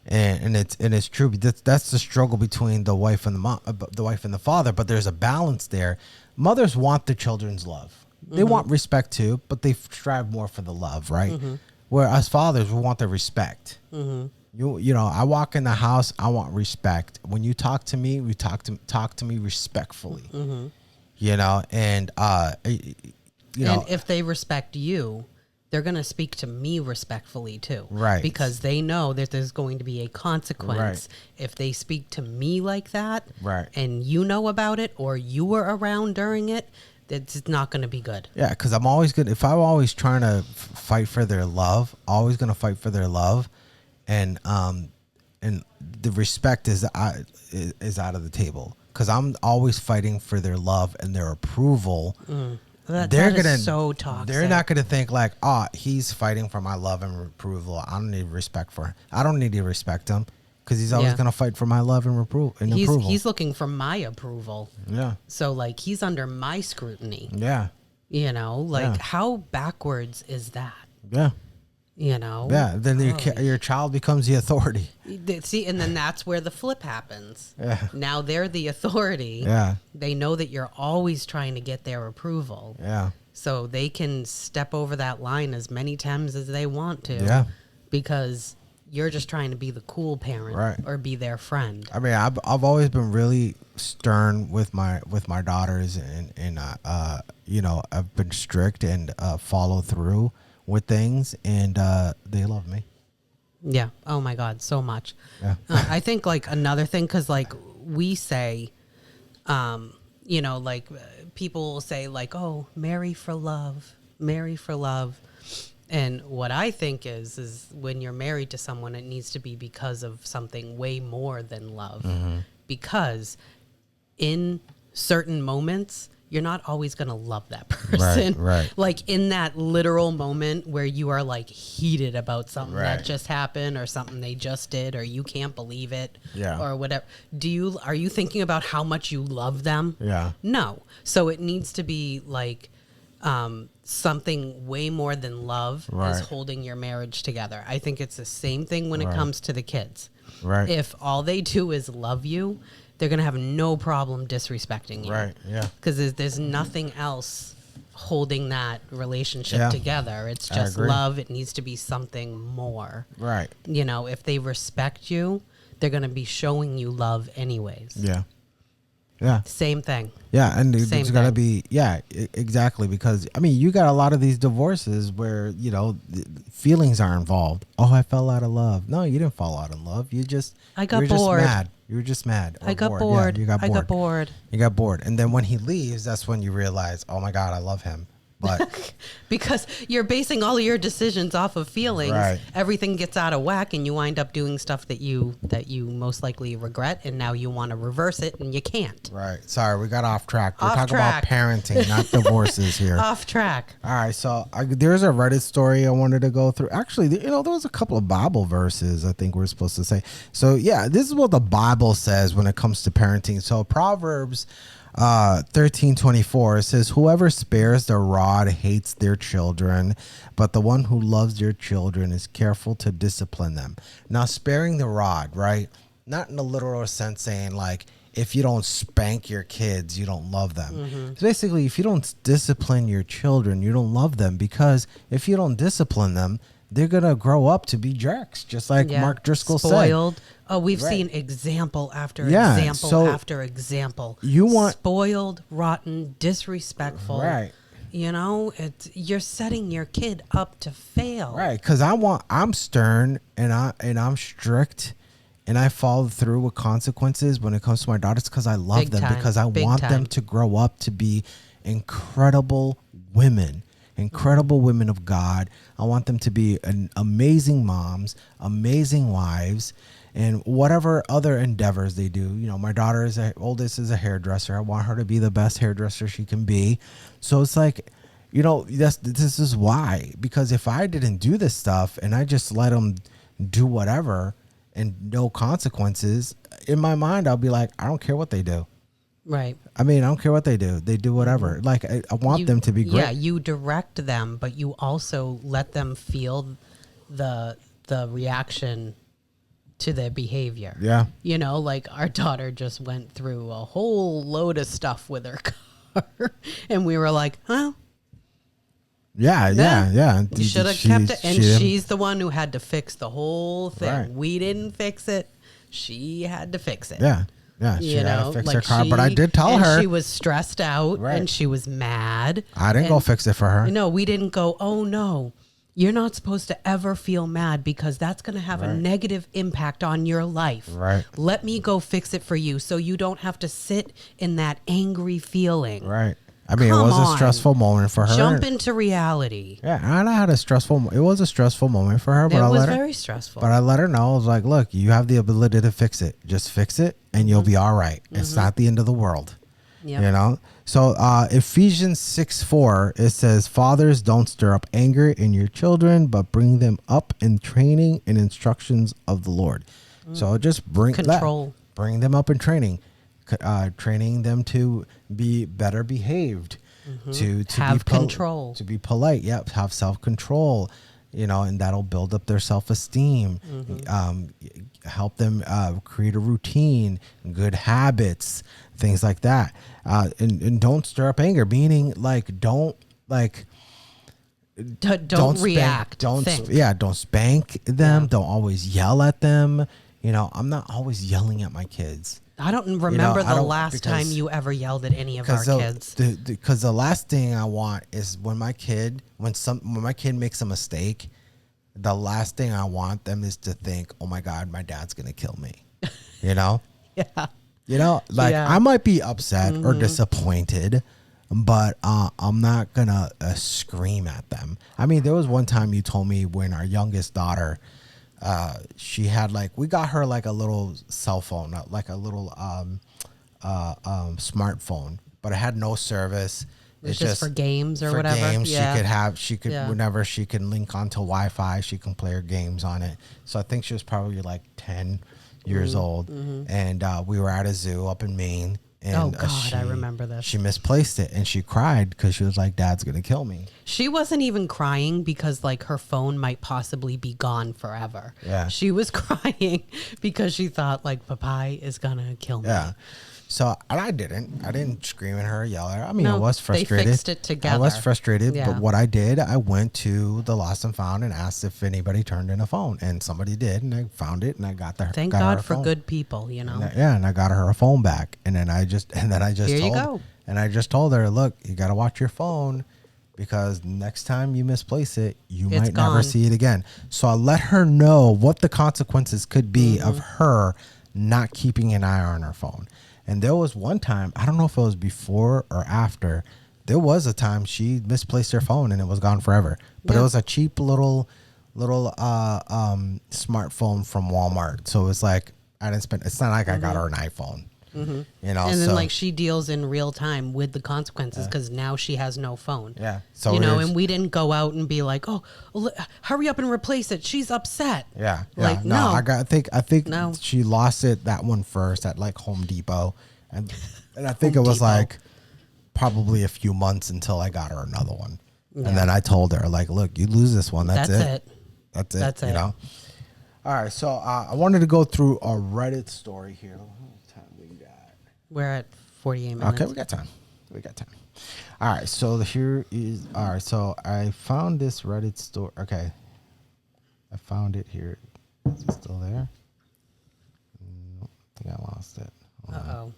And it's true. That's the struggle between the wife and the father. But there's a balance there. Mothers want their children's love. They want respect too, but they strive more for the love, right? Whereas fathers, we want the respect. You know, I walk in the house, I want respect. When you talk to me, we talk to me respectfully. You know, and you know, and if they respect you, they're going to speak to me respectfully too. Right. Because they know that there's going to be a consequence if they speak to me like that. Right. And you know about it or you were around during it, it's not going to be good. Yeah, because I'm always good. If I'm always trying to fight for their love, always going to fight for their love, and the respect is out of the table because I'm always fighting for their love and their approval. That is so toxic. They're not gonna think like, oh, he's fighting for my love and approval. I don't need respect for him. I don't need to respect him because he's always gonna fight for my love and approval. He's looking for my approval. Yeah. So like he's under my scrutiny. Yeah. You know, like how backwards is that? Yeah. You know. Yeah. Then your child becomes the authority. See, and then that's where the flip happens. Yeah. Now they're the authority. Yeah. They know that you're always trying to get their approval. Yeah. So they can step over that line as many times as they want to. Yeah. Because you're just trying to be the cool parent or be their friend. I mean, I've always been really stern with my daughters, and you know, I've been strict and follow through with things, and they love me. Yeah. Oh my God, so much. Yeah. I think like another thing, because like we say, you know, like people will say like, oh, marry for love. And what I think is when you're married to someone, it needs to be because of something way more than love. Because in certain moments, you're not always going to love that person. Right. Like in that literal moment where you are like heated about something that just happened or something they just did or you can't believe it or whatever. Are you thinking about how much you love them? Yeah. No. So it needs to be like something way more than love is holding your marriage together. I think it's the same thing when it comes to the kids. Right. If all they do is love you, they're going to have no problem disrespecting you. Right, yeah. Because there's nothing else holding that relationship together. It's just love. It needs to be something more. Right. You know, if they respect you, they're going to be showing you love anyways. Yeah. Yeah. Same thing. Yeah, and it's got to be, exactly, because, I mean, you got a lot of these divorces where, you know, feelings are involved. Oh, I fell out of love. No, you didn't fall out of love. You were just mad. You were just mad. I got bored. Yeah, you got bored. I got bored. You got bored. And then when he leaves, that's when you realize, oh, my God, I love him. But because you're basing all of your decisions off of feelings, everything gets out of whack, and you wind up doing stuff that you most likely regret, and now you want to reverse it, and you can't. Right. Sorry, we got off track. We're talking about parenting, not divorces here. Off track. All right. So there's a Reddit story I wanted to go through. Actually, you know, there was a couple of Bible verses I think we're supposed to say. So yeah, this is what the Bible says when it comes to parenting. So Proverbs 13:24, it says, whoever spares the rod hates their children, but the one who loves their children is careful to discipline them. Now, sparing the rod, right? Not in the literal sense saying like, if you don't spank your kids, you don't love them. So basically, if you don't discipline your children, you don't love them, because if you don't discipline them, they're going to grow up to be jerks, just like Mark Driscoll Spoiled. said. Oh, we've seen example after example after example. You want spoiled, rotten, disrespectful. Right. You know, you're setting your kid up to fail. Right, because I'm stern and I'm strict, and I follow through with consequences when it comes to my daughters, because I love them, because I want them to grow up to be incredible women of God. I want them to be amazing moms, amazing wives, and whatever other endeavors they do. You know, my oldest is a hairdresser. I want her to be the best hairdresser she can be. So it's like, you know, this is why. Because if I didn't do this stuff and I just let them do whatever and no consequences, in my mind I'll be like, I don't care what they do. Right. I mean, I don't care what they do. They do whatever. Like, I want them to be great. Yeah, you direct them, but you also let them feel the reaction to their behavior. Yeah. You know, like our daughter just went through a whole load of stuff with her car. And we were like, huh? Yeah. You should have kept it. And she's the one who had to fix the whole thing. Right. We didn't fix it. She had to fix it. Yeah. Yeah, she You had know, to fix like her car, but I did tell and her. she was stressed out Right. and she was mad. I didn't go fix it for her. No, we didn't go, oh no, you're not supposed to ever feel mad because that's going to have a negative impact on your life. Right. Let me go fix it for you so you don't have to sit in that angry feeling. Right. I mean, Come it was on. a stressful moment for her. Jump into reality. Yeah, and I had it was a stressful moment for her, but It I was let her. very stressful. But I let her know. I was like, look, you have the ability to fix it. Just fix it and you'll be all right. It's not the end of the world. Yep. You know? So Ephesians 6:4, it says, fathers, don't stir up anger in your children, but bring them up in training and instructions of the Lord. So just bring them up in training. Training them to be better behaved, to have be control, to be polite. Yep, have self-control. You know, and that'll build up their self-esteem. Help them create a routine, good habits, things like that. And don't stir up anger. Meaning, like, don't react. Don't spank them. Don't always yell at them. You know, I'm not always yelling at my kids. I don't remember the last time you ever yelled at any of our kids. Because the last thing I want is when my kid makes a mistake, the last thing I want them is to think, oh my God, my dad's going to kill me. You know? Yeah. You know, like I might be upset or disappointed, but I'm not going to scream at them. I mean, there was one time you told me when our youngest daughter, she had we got her like a little cell phone, like a little smartphone, but it had no service. It's just for games or whatever. Games she could whenever she can link onto Wi-Fi, she can play her games on it. So I think she was probably like 10 years old, and we were at a zoo up in Maine. And, oh God, I remember this. She misplaced it and she cried because she was like, "Dad's gonna kill me." She wasn't even crying because her phone might possibly be gone forever. Yeah, she was crying because she thought Papai is gonna kill me. Yeah. So and I didn't scream at her, yell at her. I mean, I was frustrated. They fixed it together. I was frustrated, but what I did, I went to the lost and found and asked if anybody turned in a phone, and somebody did, and I found it, and I got her. Thank God for good people, you know. And I got her a phone back, and then I just told her, look, you got to watch your phone because next time you misplace it, you might never see it again. So I let her know what the consequences could be of her not keeping an eye on her phone. And there was one time, I don't know if it was before or after, there was a time she misplaced her phone and it was gone forever. But it was a cheap little smartphone from Walmart. So it's like, I didn't spend, it's not like I got her an iPhone. You know, and then she deals in real time with the consequences because now she has no phone. Yeah. So and we didn't go out and be like, oh, hurry up and replace it. She's upset. Yeah. No. I think she lost it that one first at Home Depot, and I think it was probably a few months until I got her another one, and then I told her look, you lose this one, that's it. That's it. You know. All right. So I wanted to go through a Reddit story here. We're at 48 minutes. Okay, we got time. All right, so so I found this Reddit story. Okay, I found it here. Is it still there? I think I lost it. Uh-oh.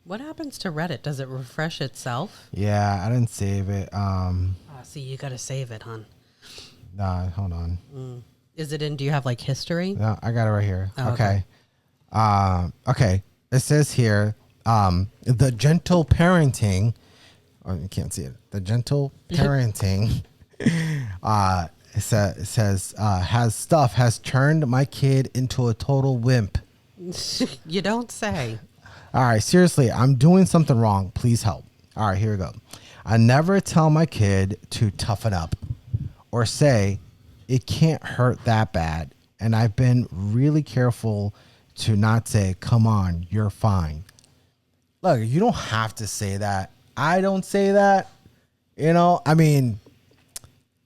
What happens to Reddit? Does it refresh itself? Yeah, I didn't save it. See, you got to save it, hon. Nah, hold on. Is it in, do you have like history? No, I got it right here. Oh, okay. Okay. It says here, the gentle parenting, oh, you can't see it. The gentle parenting, it says has turned my kid into a total wimp. You don't say. All right, seriously, I'm doing something wrong. Please help. All right, here we go. I never tell my kid to toughen up or say it can't hurt that bad. And I've been really careful to not say, come on, you're fine. look, you don't have to say that. I don't say that. You know, I mean,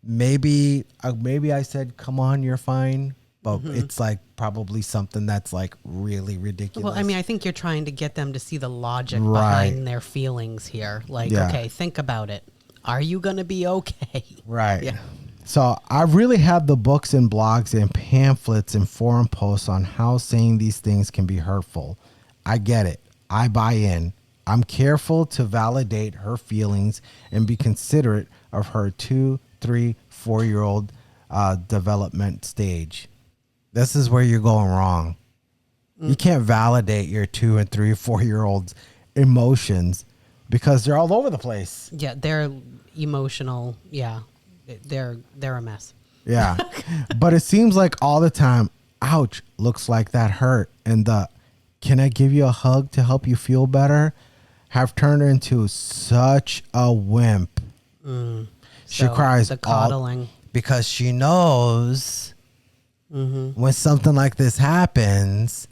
maybe I said, come on, you're fine. But it's like probably something that's like really ridiculous. Well, I mean, I think you're trying to get them to see the logic behind their feelings here. Like, okay, think about it. Are you going to be okay? Right. Yeah. So I really have the books and blogs and pamphlets and forum posts on how saying these things can be hurtful. I get it. I buy in. I'm careful to validate her feelings and be considerate of her 2, 3, 4-year-old development stage. This is where you're going wrong. You can't validate your 2 and 3, 4-year-olds' emotions because they're all over the place. Yeah, they're emotional. Yeah, they're a mess. Yeah, but it seems like all the time, ouch, looks like that hurt. And the, can I give you a hug to help you feel better? Have turned her into such a wimp. She cries the coddling because she knows when something like this happens,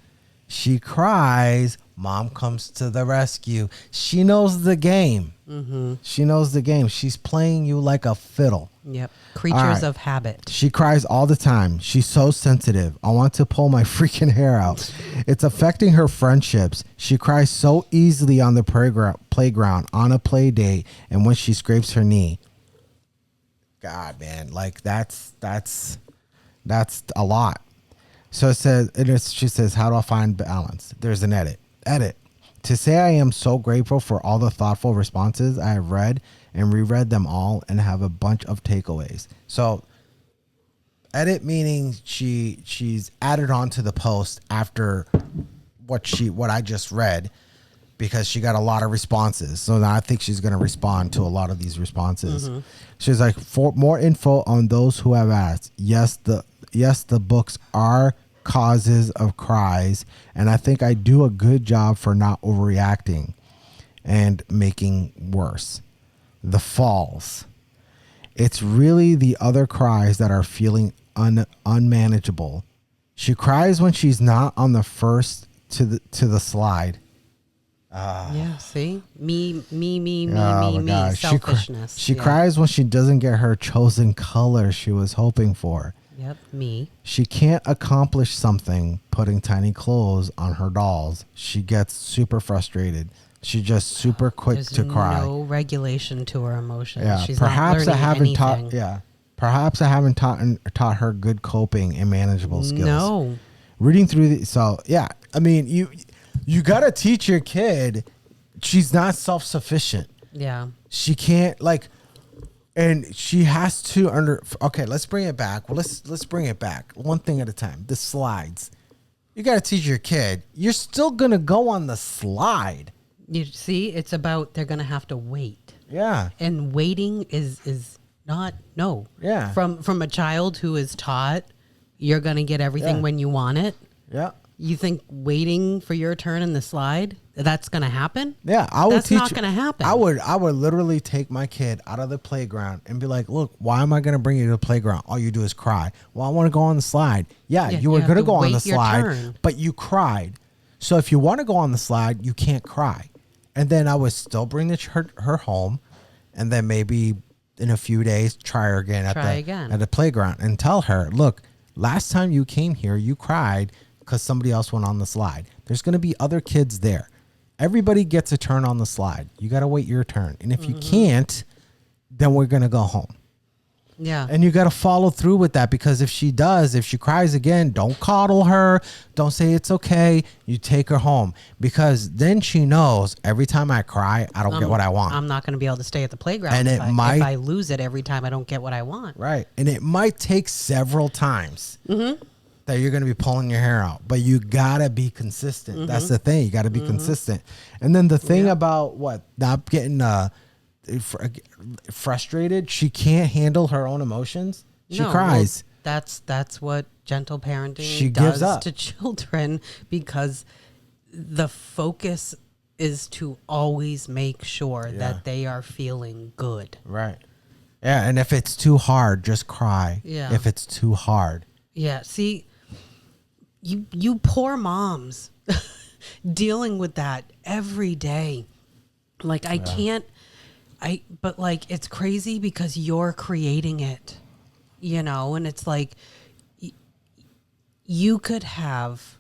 she cries. Mom comes to the rescue. She knows the game. She knows the game. She's playing you like a fiddle. Yep. Creatures of habit. She cries all the time. She's so sensitive. I want to pull my freaking hair out. It's affecting her friendships. She cries so easily on the playground, on a play date, and when she scrapes her knee. God, man, like that's a lot. So it says, she says, how do I find balance? There's an edit. To say I am so grateful for all the thoughtful responses I have read and reread them all and have a bunch of takeaways. So edit meaning she's added on to the post after what I just read because she got a lot of responses. So now I think she's going to respond to a lot of these responses. She's like, for more info on those who have asked. Yes, the books are causes of cries, and I think I do a good job for not overreacting and making worse. The falls. It's really the other cries that are feeling unmanageable. She cries when she's not on the first to the slide. Yeah, see? Me, God. selfishness. She cries when she doesn't get her chosen color she was hoping for. Yep, me. She can't accomplish something putting tiny clothes on her dolls. She gets super frustrated. She's just super quick to cry. No regulation to her emotions. Yeah, She's perhaps not I haven't anything. Perhaps I haven't taught her good coping and manageable skills. No. Reading through I mean, you got to teach your kid. She's not self-sufficient. Yeah. She can't and she has to okay, let's bring it back. Well, let's bring it back. One thing at a time. The slides. You got to teach your kid. You're still going to go on the slide. You see, it's about they're going to have to wait. Yeah. And waiting is not no. Yeah. From a child who is taught you're going to get everything when you want it. Yeah. You think waiting for your turn in the slide, that's going to happen? Yeah, I would That's teach. not going to happen. I would literally take my kid out of the playground and be like, "Look, why am I going to bring you to the playground? All you do is cry. Well, I want to go on the slide. Yeah, you were going to go on the slide, but you cried. So if you want to go on the slide, you can't cry. And then I would still bring her home, and then maybe in a few days try her again at the playground and tell her, look, last time you came here, you cried because somebody else went on the slide. There's going to be other kids there. Everybody gets a turn on the slide. You got to wait your turn. And if you can't, then we're going to go home. Yeah. And you got to follow through with that, because if she cries again, don't coddle her. Don't say it's okay. You take her home, because then she knows every time I cry, I don't get what I want. I'm not going to be able to stay at the playground and if I lose it every time I don't get what I want. Right. And it might take several times that you're going to be pulling your hair out, but you got to be consistent. That's the thing. You got to be consistent. And then the thing about not getting frustrated, she can't handle her own emotions. She cries. Well, that's what gentle parenting gives does up to children, because the focus is to always make sure that they are feeling good. Right. Yeah, and if it's too hard, just cry. Yeah. If it's too hard. Yeah, see, you poor moms. dealing with that every day. Like I can't, but like, it's crazy because you're creating it, and it's like, you could have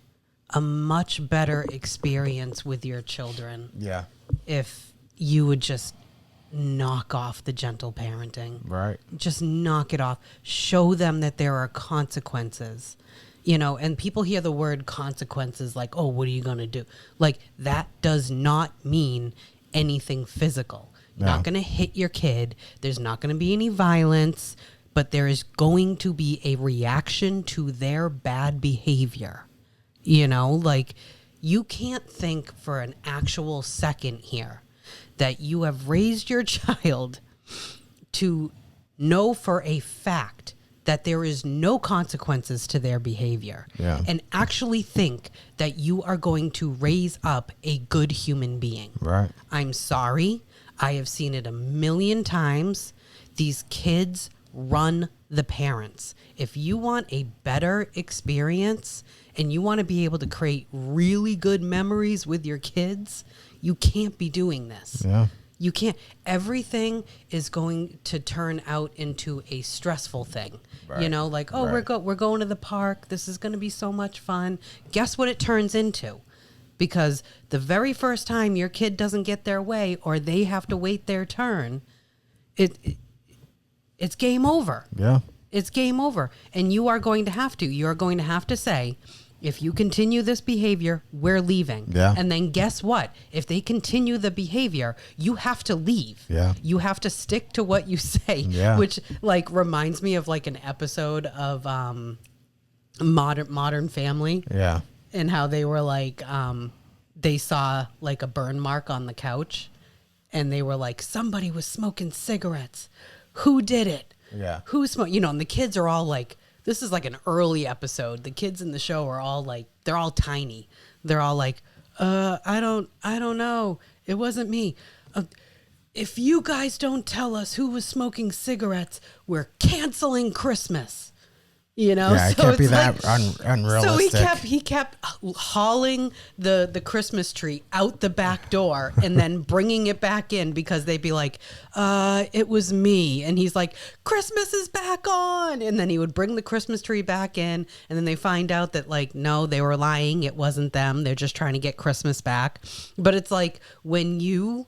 a much better experience with your children. Yeah. If you would just knock off the gentle parenting. Right. Just knock it off. Show them that there are consequences. And people hear the word consequences like, oh, what are you going to do? Like, that does not mean anything physical. You're not going to hit your kid. There's not going to be any violence, but there is going to be a reaction to their bad behavior. Like, you can't think for an actual second here that you have raised your child to know for a fact that there is no consequences to their behavior, and actually think that you are going to raise up a good human being. Right. I'm sorry. I have seen it a million times. These kids run the parents. If you want a better experience and you want to be able to create really good memories with your kids, you can't be doing this. Yeah. You can't. Everything is going to turn out into a stressful thing. Right. Like, oh, we're going to the park. This is going to be so much fun. Guess what it turns into? Because the very first time your kid doesn't get their way or they have to wait their turn, it's game over. Yeah. It's game over. And you are going to have to. You're going to have to say, if you continue this behavior, we're leaving. Yeah. And then guess what? If they continue the behavior, you have to leave. Yeah. You have to stick to what you say. Yeah. Which like reminds me of like an episode of Modern Family. Yeah. And how they were like, they saw like a burn mark on the couch, and they were like, somebody was smoking cigarettes. Who did it? Yeah. Who smoked? And the kids are all like, this is like an early episode. The kids in the show are all like, they're all tiny. They're all like, I don't know. It wasn't me. If you guys don't tell us who was smoking cigarettes, we're canceling Christmas. Yeah, it so can't be it's that like, unrealistic. So he kept hauling the Christmas tree out the back door and then bringing it back in because they'd be like, it was me. And he's like, Christmas is back on. And then he would bring the Christmas tree back in. And then they find out that like, no, they were lying. It wasn't them. They're just trying to get Christmas back. But it's like when you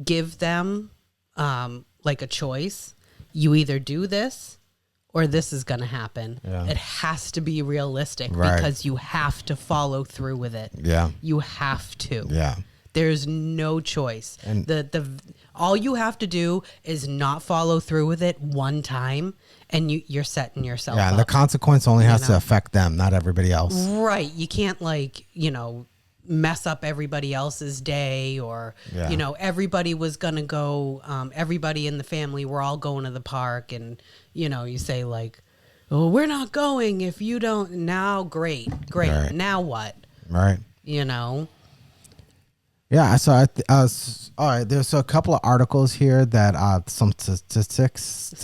give them like a choice, you either do this or this is going to happen. Yeah. It has to be realistic Right. because you have to follow through with it. Yeah. You have to. Yeah. There's no choice. And the all you have to do is not follow through with it one time, and you're setting yourself up. and the consequence only has to affect them, not everybody else. Right. You can't like, mess up everybody else's day or, everybody was going to go, everybody in the family, we're all going to the park. And, you say like, oh, we're not going if you don't now. Great. Right. Now what? Right. Yeah. So all right. There's a couple of articles here that some statistics.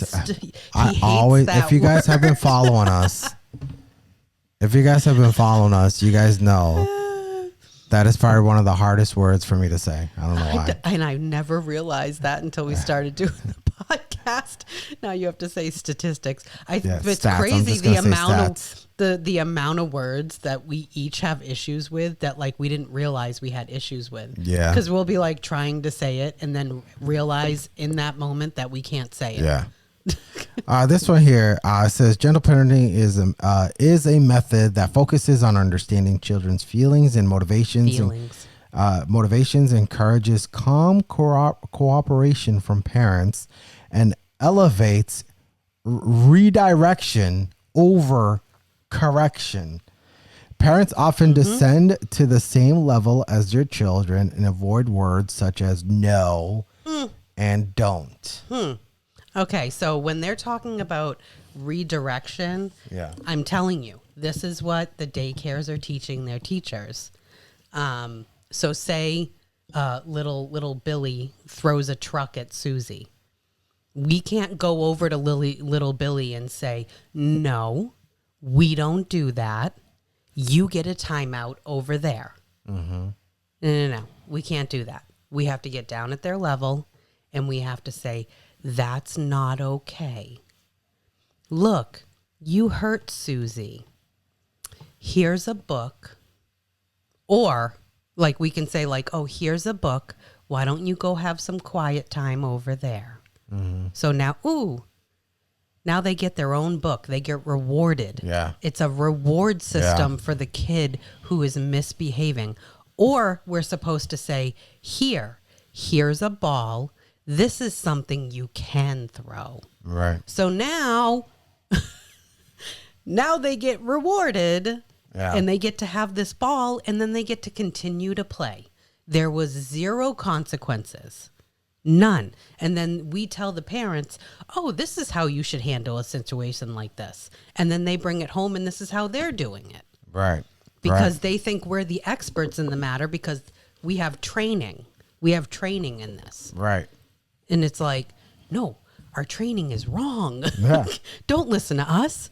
If you guys have been following us, you guys know that is probably one of the hardest words for me to say. I don't know why. And I never realized that until we started doing the podcast. Now you have to say statistics. It's stats. crazy the amount of words that we each have issues with that like we didn't realize we had issues with. Yeah. Because we'll be like trying to say it and then realize in that moment that we can't say it. Yeah. This one here says gentle parenting is a method that focuses on understanding children's feelings and motivations. Motivations, encourages calm cooperation from parents, and elevates redirection over correction. Parents often descend to the same level as their children and avoid words such as no and don't. Okay, so when they're talking about redirection, I'm telling you, this is what the daycares are teaching their teachers. So say little Billy throws a truck at Susie. We can't go over to little Billy and say, no, we don't do that. You get a timeout over there. No. We can't do that. We have to get down at their level and we have to say, that's not okay. Look, you hurt Susie. Here's a book. Or like we can say like, oh, here's a book. Why don't you go have some quiet time over there? So now, now they get their own book. They get rewarded. Yeah. It's a reward system for the kid who is misbehaving. Or we're supposed to say, here's a ball. This is something you can throw. Right. So now, now they get rewarded and they get to have this ball and then they get to continue to play. There was 0 consequences. None. And then we tell the parents, oh, this is how you should handle a situation like this. And then they bring it home and this is how they're doing it. Right. Because they think we're the experts in the matter because we have training. We have training in this. Right. And it's like, no, our training is wrong. Yeah. Don't listen to us.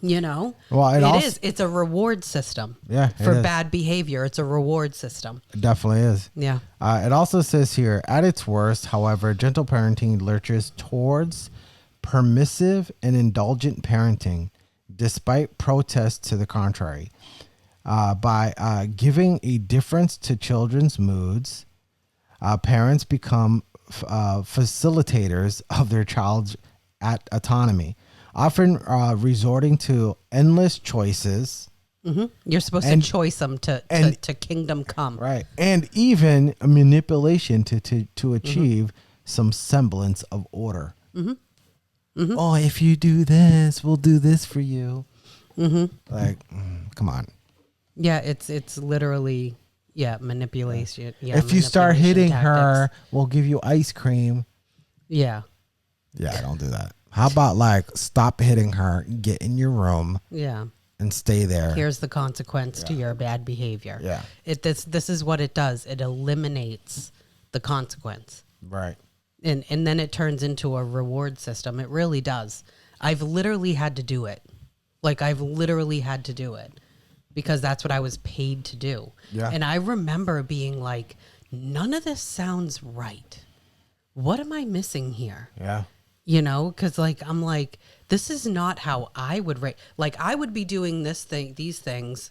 You know, well, it's a reward system. Yeah, for bad behavior, it's a reward system. It definitely is. Yeah. It also says here, at its worst, however, gentle parenting lurches towards permissive and indulgent parenting, despite protests to the contrary. By giving a difference to children's moods, parents become facilitators of their child's autonomy. Often resorting to endless choices. You're supposed to choice them to kingdom come. Right. And even manipulation to achieve some semblance of order. Oh, if you do this, we'll do this for you. Like, come on. Yeah, it's literally, manipulation. Yeah, if you start hitting her, we'll give you ice cream. Yeah. Yeah, don't do that. How about like stop hitting her, get in your room, and stay there. Here's the consequence to your bad behavior. Yeah, this is what it does. It eliminates the consequence. Right. And then it turns into a reward system. It really does. I've literally had to do it. Like I've literally had to do it because that's what I was paid to do. Yeah. And I remember being like, none of this sounds right. What am I missing here? Yeah. You know, because like I'm like, this is not how I would rate. Like I would be doing these things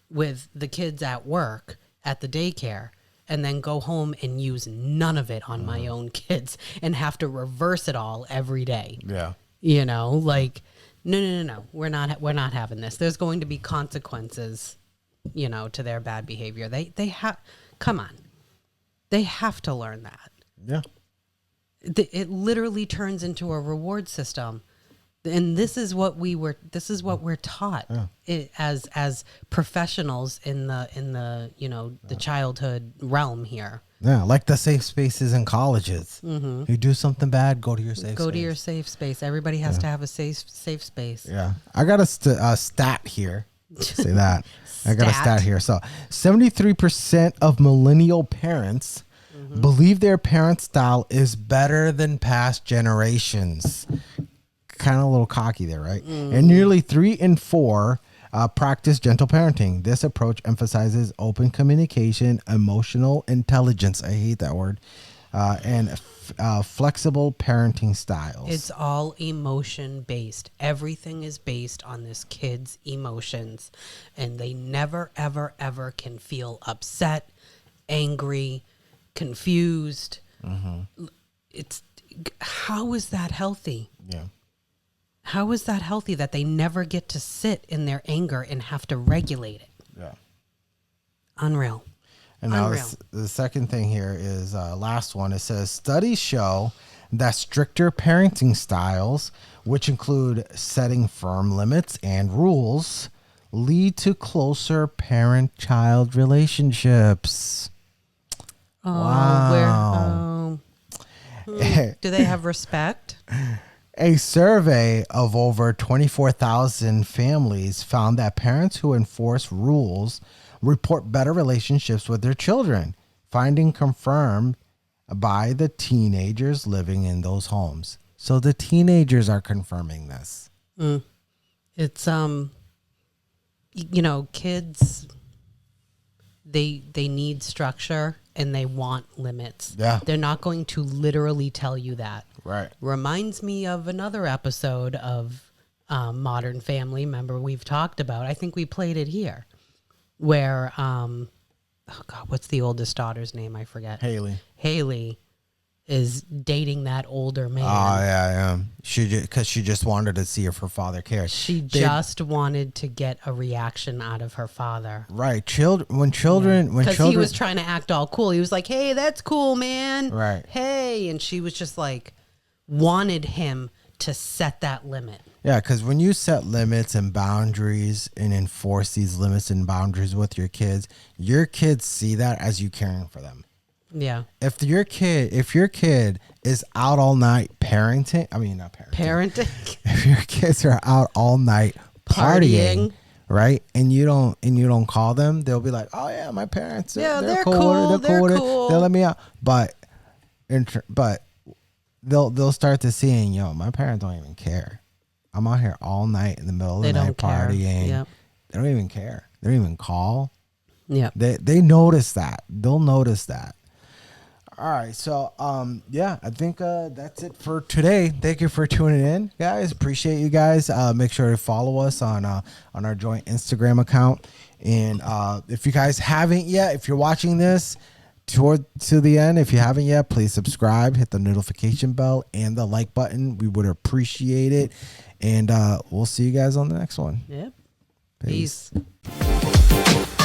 with the kids at work at the daycare, and then go home and use none of it on my own kids and have to reverse it all every day. Yeah. You know, like no, we're not having this. There's going to be consequences, you know, to their bad behavior. They have, come on, they have to learn that. Yeah. It literally turns into a reward system, and this is what we're taught as professionals in the you know the childhood realm here. Yeah, like the safe spaces in colleges. You do something bad, go to your safe space. Go to your safe space. Everybody has to have a safe space. Yeah, I got a stat here. Say that. I got a stat here. So 73% of millennial parents believe their parent style is better than past generations. Kind of a little cocky there, right? And nearly 3 in 4 practice gentle parenting. This approach emphasizes open communication, emotional intelligence. I hate that word. And flexible parenting styles. It's all emotion based. Everything is based on this kid's emotions, and they never, ever, ever can feel upset, angry, confused. It's how is that healthy? Yeah. How is that healthy that they never get to sit in their anger and have to regulate it? Yeah. Unreal. And now the second thing here is last one. It says studies show that stricter parenting styles, which include setting firm limits and rules, lead to closer parent-child relationships. Oh, Wow. Do they have respect? A survey of over 24,000 families found that parents who enforce rules report better relationships with their children, finding confirmed by the teenagers living in those homes. So the teenagers are confirming this. It's, you know, kids, they need structure and they want limits. Yeah. They're not going to literally tell you that. Right. Reminds me of another episode of Modern Family. Remember, we've talked about, I think we played it here, where, oh God, what's the oldest daughter's name? I forget. Haley is dating that older man. Oh, yeah. Because she just wanted to see if her father cared. She just wanted to get a reaction out of her father. Right. Because he was trying to act all cool. He was like, hey, that's cool, man. Right. Hey. And she was just like, wanted him to set that limit. Yeah, because when you set limits and boundaries and enforce these limits and boundaries with your kids see that as you caring for them. Yeah. If your kid is out all night parenting, if your kids are out all night partying, right? And you don't call them, they'll be like, "Oh yeah, my parents, they're cool. They're cool. They'll let me out." But they'll start to seeing, my parents don't even care. I'm out here all night in the middle of the night partying. Yep. They don't even care. They don't even call. Yeah. They notice that. They'll notice that. All right, so I think that's it for today. Thank you for tuning in, guys. Appreciate you guys. Make sure to follow us on our joint Instagram account. And if you guys haven't yet, if you're watching this to the end, if you haven't yet, please subscribe, hit the notification bell and the like button. We would appreciate it. And we'll see you guys on the next one. Yep. Peace. Peace.